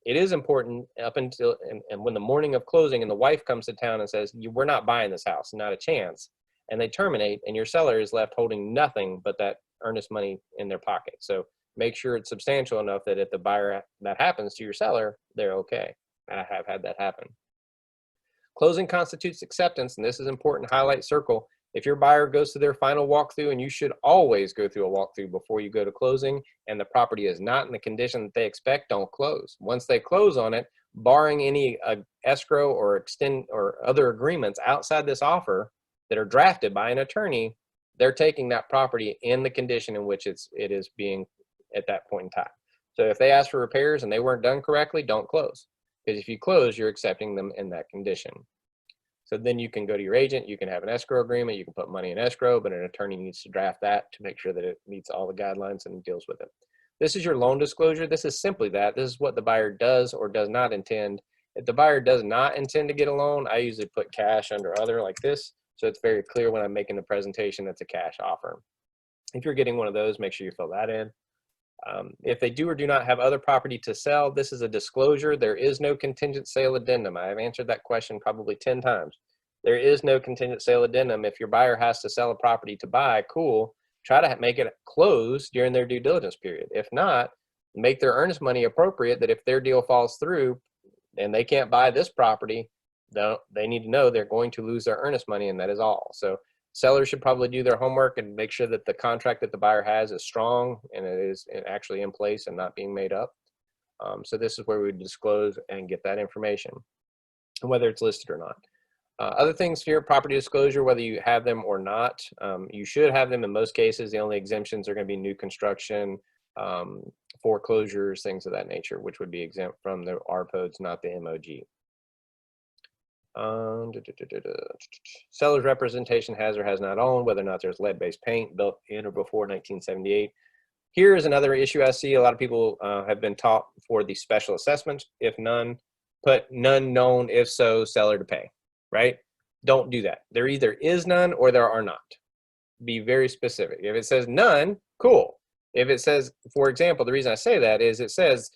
It is important up until, and when the morning of closing and the wife comes to town and says, we're not buying this house, not a chance, and they terminate and your seller is left holding nothing but that earnest money in their pocket. So make sure it's substantial enough that if the buyer, that happens to your seller, they're okay. I have had that happen. Closing constitutes acceptance, and this is important, highlight, circle. If your buyer goes to their final walkthrough, and you should always go through a walkthrough before you go to closing, and the property is not in the condition that they expect, don't close. Once they close on it, barring any escrow or extend or other agreements outside this offer that are drafted by an attorney, they're taking that property in the condition in which it is being at that point in time. So if they ask for repairs and they weren't done correctly, don't close. Because if you close, you're accepting them in that condition. So then you can go to your agent, you can have an escrow agreement, you can put money in escrow, but an attorney needs to draft that to make sure that it meets all the guidelines and deals with it. This is your loan disclosure. This is simply that. This is what the buyer does or does not intend. If the buyer does not intend to get a loan, I usually put cash under other like this. So it's very clear when I'm making the presentation that's a cash offer. If you're getting one of those, make sure you fill that in. If they do or do not have other property to sell, this is a disclosure. There is no contingent sale addendum. I have answered that question probably 10 times. There is no contingent sale addendum. If your buyer has to sell a property to buy, cool. Try to make it close during their due diligence period. If not, make their earnest money appropriate that if their deal falls through and they can't buy this property, they need to know they're going to lose their earnest money, and that is all. So sellers should probably do their homework and make sure that the contract that the buyer has is strong and it is actually in place and not being made up. So this is where we disclose and get that information, whether it's listed or not. Other things here, property disclosure, whether you have them or not, you should have them in most cases. The only exemptions are going to be new construction, foreclosures, things of that nature, which would be exempt from the RPODs, not the MOG. Seller's representation has or has not owned, whether or not there's lead-based paint built in or before 1978. Here is another issue I see. A lot of people have been taught for the special assessments. If none, put none known. If so, seller to pay, right? Don't do that. There either is none or there are not. Be very specific. If it says none, cool. If it says, for example, the reason I say that is it says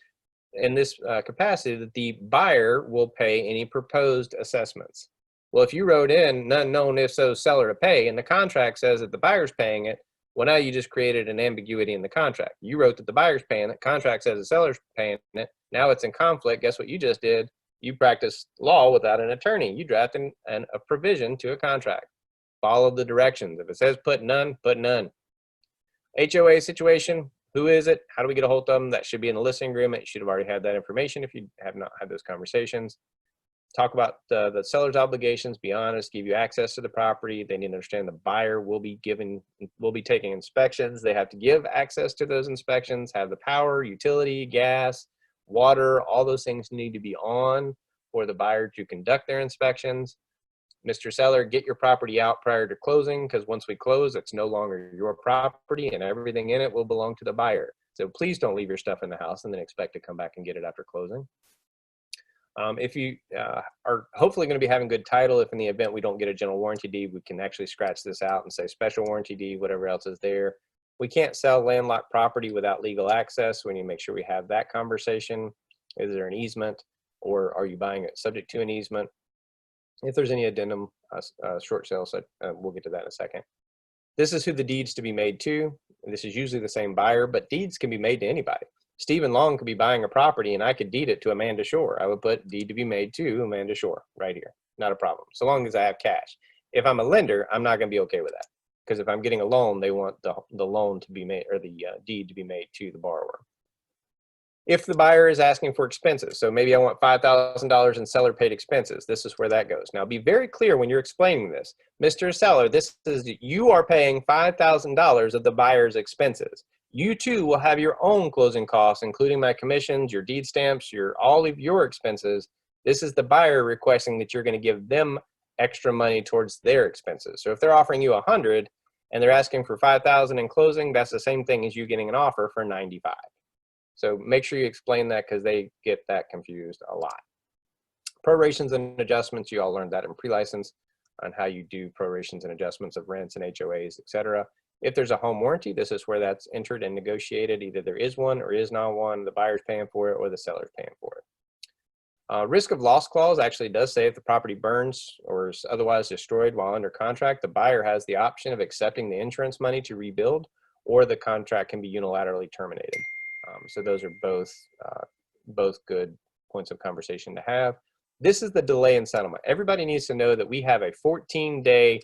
in this capacity that the buyer will pay any proposed assessments. Well, if you wrote in none known, if so, seller to pay, and the contract says that the buyer's paying it, well, now you just created an ambiguity in the contract. You wrote that the buyer's paying it, contract says the seller's paying it, now it's in conflict. Guess what you just did? You practiced law without an attorney. You drafted a provision to a contract. Follow the directions. If it says put none, put none. HOA situation, Who is it? How do we get a hold of them? That should be in the listing agreement. You should have already had that information if you have not had those conversations. Talk about the seller's obligations, be honest, give you access to the property. They need to understand the buyer will be taking inspections. They have to give access to those inspections, have the power, utility, gas, water, all those things need to be on for the buyer to conduct their inspections. Mr. Seller, get your property out prior to closing, because once we close, it's no longer your property and everything in it will belong to the buyer. So please don't leave your stuff in the house and then expect to come back and get it after closing. If you are hopefully going to be having good title, if in the event we don't get a general warranty deed, we can actually scratch this out and say special warranty deed, whatever else is there. We can't sell landlocked property without legal access. We need to make sure we have that conversation. Is there an easement, or are you buying it subject to an easement? If there's any addendum, short sale, so we'll get to that in a second. This is who the deed's to be made to. This is usually the same buyer, but deeds can be made to anybody. Stephen Long could be buying a property and I could deed it to Amanda Shore. I would put deed to be made to Amanda Shore right here. Not a problem, so long as I have cash. If I'm a lender, I'm not going to be okay with that, because if I'm getting a loan, they want the loan to be made, or the deed to be made to the borrower. If the buyer is asking for expenses, so maybe I want $5,000 in seller paid expenses, this is where that goes. Now be very clear when you're explaining this. Mr. Seller, this is, you are paying $5,000 of the buyer's expenses. You too will have your own closing costs, including my commissions, your deed stamps, all of your expenses. This is the buyer requesting that you're going to give them extra money towards their expenses. So if they're offering you 100 and they're asking for 5,000 in closing, that's the same thing as you getting an offer for 95. So make sure you explain that, because they get that confused a lot. Prorations and adjustments, you all learned that in pre-license on how you do prorations and adjustments of rents and HOAs, etc. If there's a home warranty, this is where that's entered and negotiated. Either there is one or is not one. The buyer's paying for it or the seller's paying for it. Risk of loss clause actually does say if the property burns or is otherwise destroyed while under contract, the buyer has the option of accepting the insurance money to rebuild, or the contract can be unilaterally terminated. So those are both good points of conversation to have. This is the delay in settlement. Everybody needs to know that we have a 14-day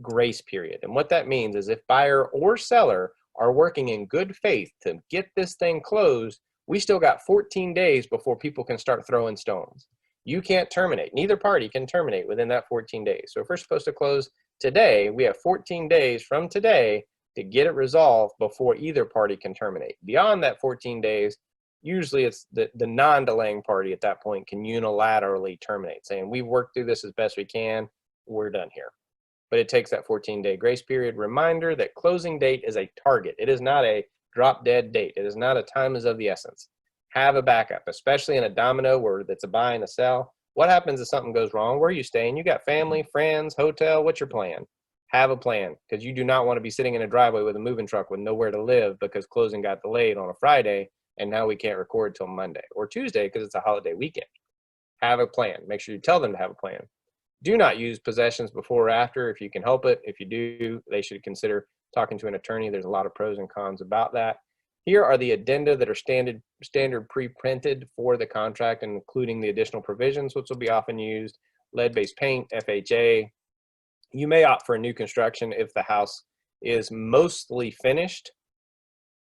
grace period. And what that means is if buyer or seller are working in good faith to get this thing closed, we still got 14 days before people can start throwing stones. You can't terminate. Neither party can terminate within that 14 days. So if we're supposed to close today, we have 14 days from today to get it resolved before either party can terminate. Beyond that 14 days, usually it's the non-delaying party at that point can unilaterally terminate, saying we've worked through this as best we can, we're done here. But it takes that 14-day grace period. Reminder that closing date is a target. It is not a drop dead date. It is not a time is of the essence. Have a backup, especially in a domino where it's a buy and a sell. What happens if something goes wrong? Where are you staying? You got family, friends, hotel, what's your plan? Have a plan, because you do not want to be sitting in a driveway with a moving truck with nowhere to live because closing got delayed on a Friday and now we can't record till Monday or Tuesday because it's a holiday weekend. Have a plan. Make sure you tell them to have a plan. Do not use possessions before or after if you can help it. If you do, they should consider talking to an attorney. There's a lot of pros and cons about that. Here are the addenda that are standard pre-printed for the contract, including the additional provisions, which will be often used. Lead-based paint, FHA. You may opt for a new construction if the house is mostly finished.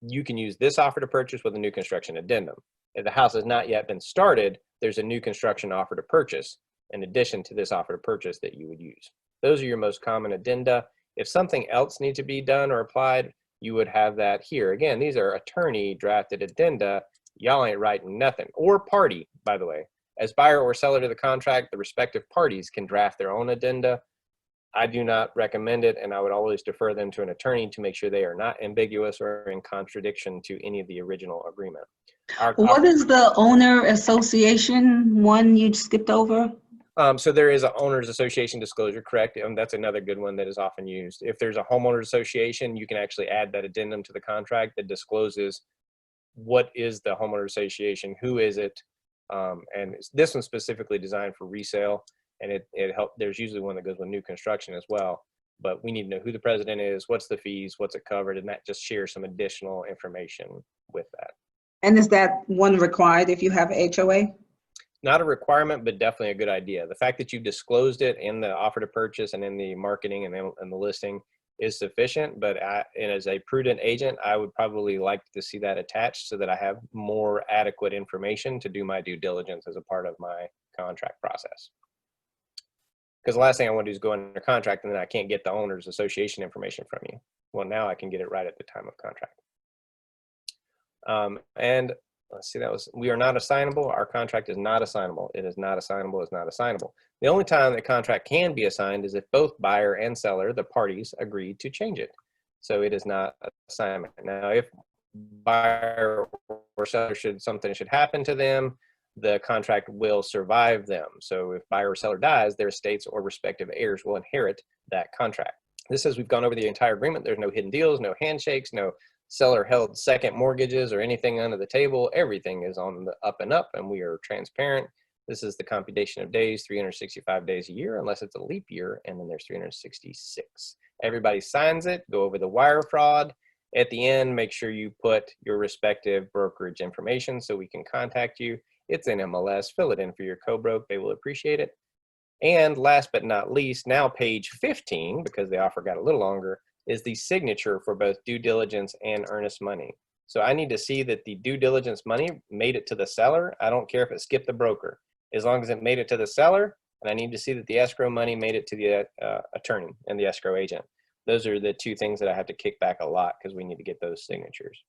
You can use this offer to purchase with a new construction addendum. If the house has not yet been started, there's a new construction offer to purchase in addition to this offer to purchase that you would use. Those are your most common addenda. If something else needs to be done or applied, you would have that here. Again, these are attorney drafted addenda. Y'all ain't writing nothing. Or party, by the way. As buyer or seller to the contract, the respective parties can draft their own addenda. I do not recommend it, and I would always defer them to an attorney to make sure they are not ambiguous or in contradiction to any of the original agreement. What is the owner association one you skipped over? So there is an owner's association disclosure, correct? And that's another good one that is often used. If there's a homeowners association, you can actually add that addendum to the contract that discloses what is the homeowner association, who is it, and this one's specifically designed for resale. And it helps. There's usually one that goes with new construction as well, but we need to know who the president is, what's the fees, what's it covered, and that just shares some additional information with that. And is that one required if you have HOA? Not a requirement, but definitely a good idea. The fact that you disclosed it in the offer to purchase and in the marketing and in the listing is sufficient, but and as a prudent agent, I would probably like to see that attached so that I have more adequate information to do my due diligence as a part of my contract process. Because the last thing I want to do is go under contract and then I can't get the owner's association information from you. Well, now I can get it right at the time of contract. And let's see, we are not assignable. Our contract is not assignable. It is not assignable. It's not assignable. The only time the contract can be assigned is if both buyer and seller, the parties, agree to change it. So it is not assignment. Now, if buyer or seller something should happen to them, the contract will survive them. So if buyer or seller dies, their estates or respective heirs will inherit that contract. This is, we've gone over the entire agreement. There's no hidden deals, no handshakes, no seller held second mortgages or anything under the table. Everything is on the up and up, and we are transparent. This is the computation of days, 365 days a year, unless it's a leap year, and then there's 366. Everybody signs it, go over the wire fraud. At the end, make sure you put your respective brokerage information so we can contact you. It's in MLS, fill it in for your co-broke, they will appreciate it. And last but not least, now page 15, because the offer got a little longer, is the signature for both due diligence and earnest money. So I need to see that the due diligence money made it to the seller. I don't care if it skipped the broker, as long as it made it to the seller, and I need to see that the escrow money made it to the attorney and the escrow agent. Those are the two things that I have to kick back a lot because we need to get those signatures.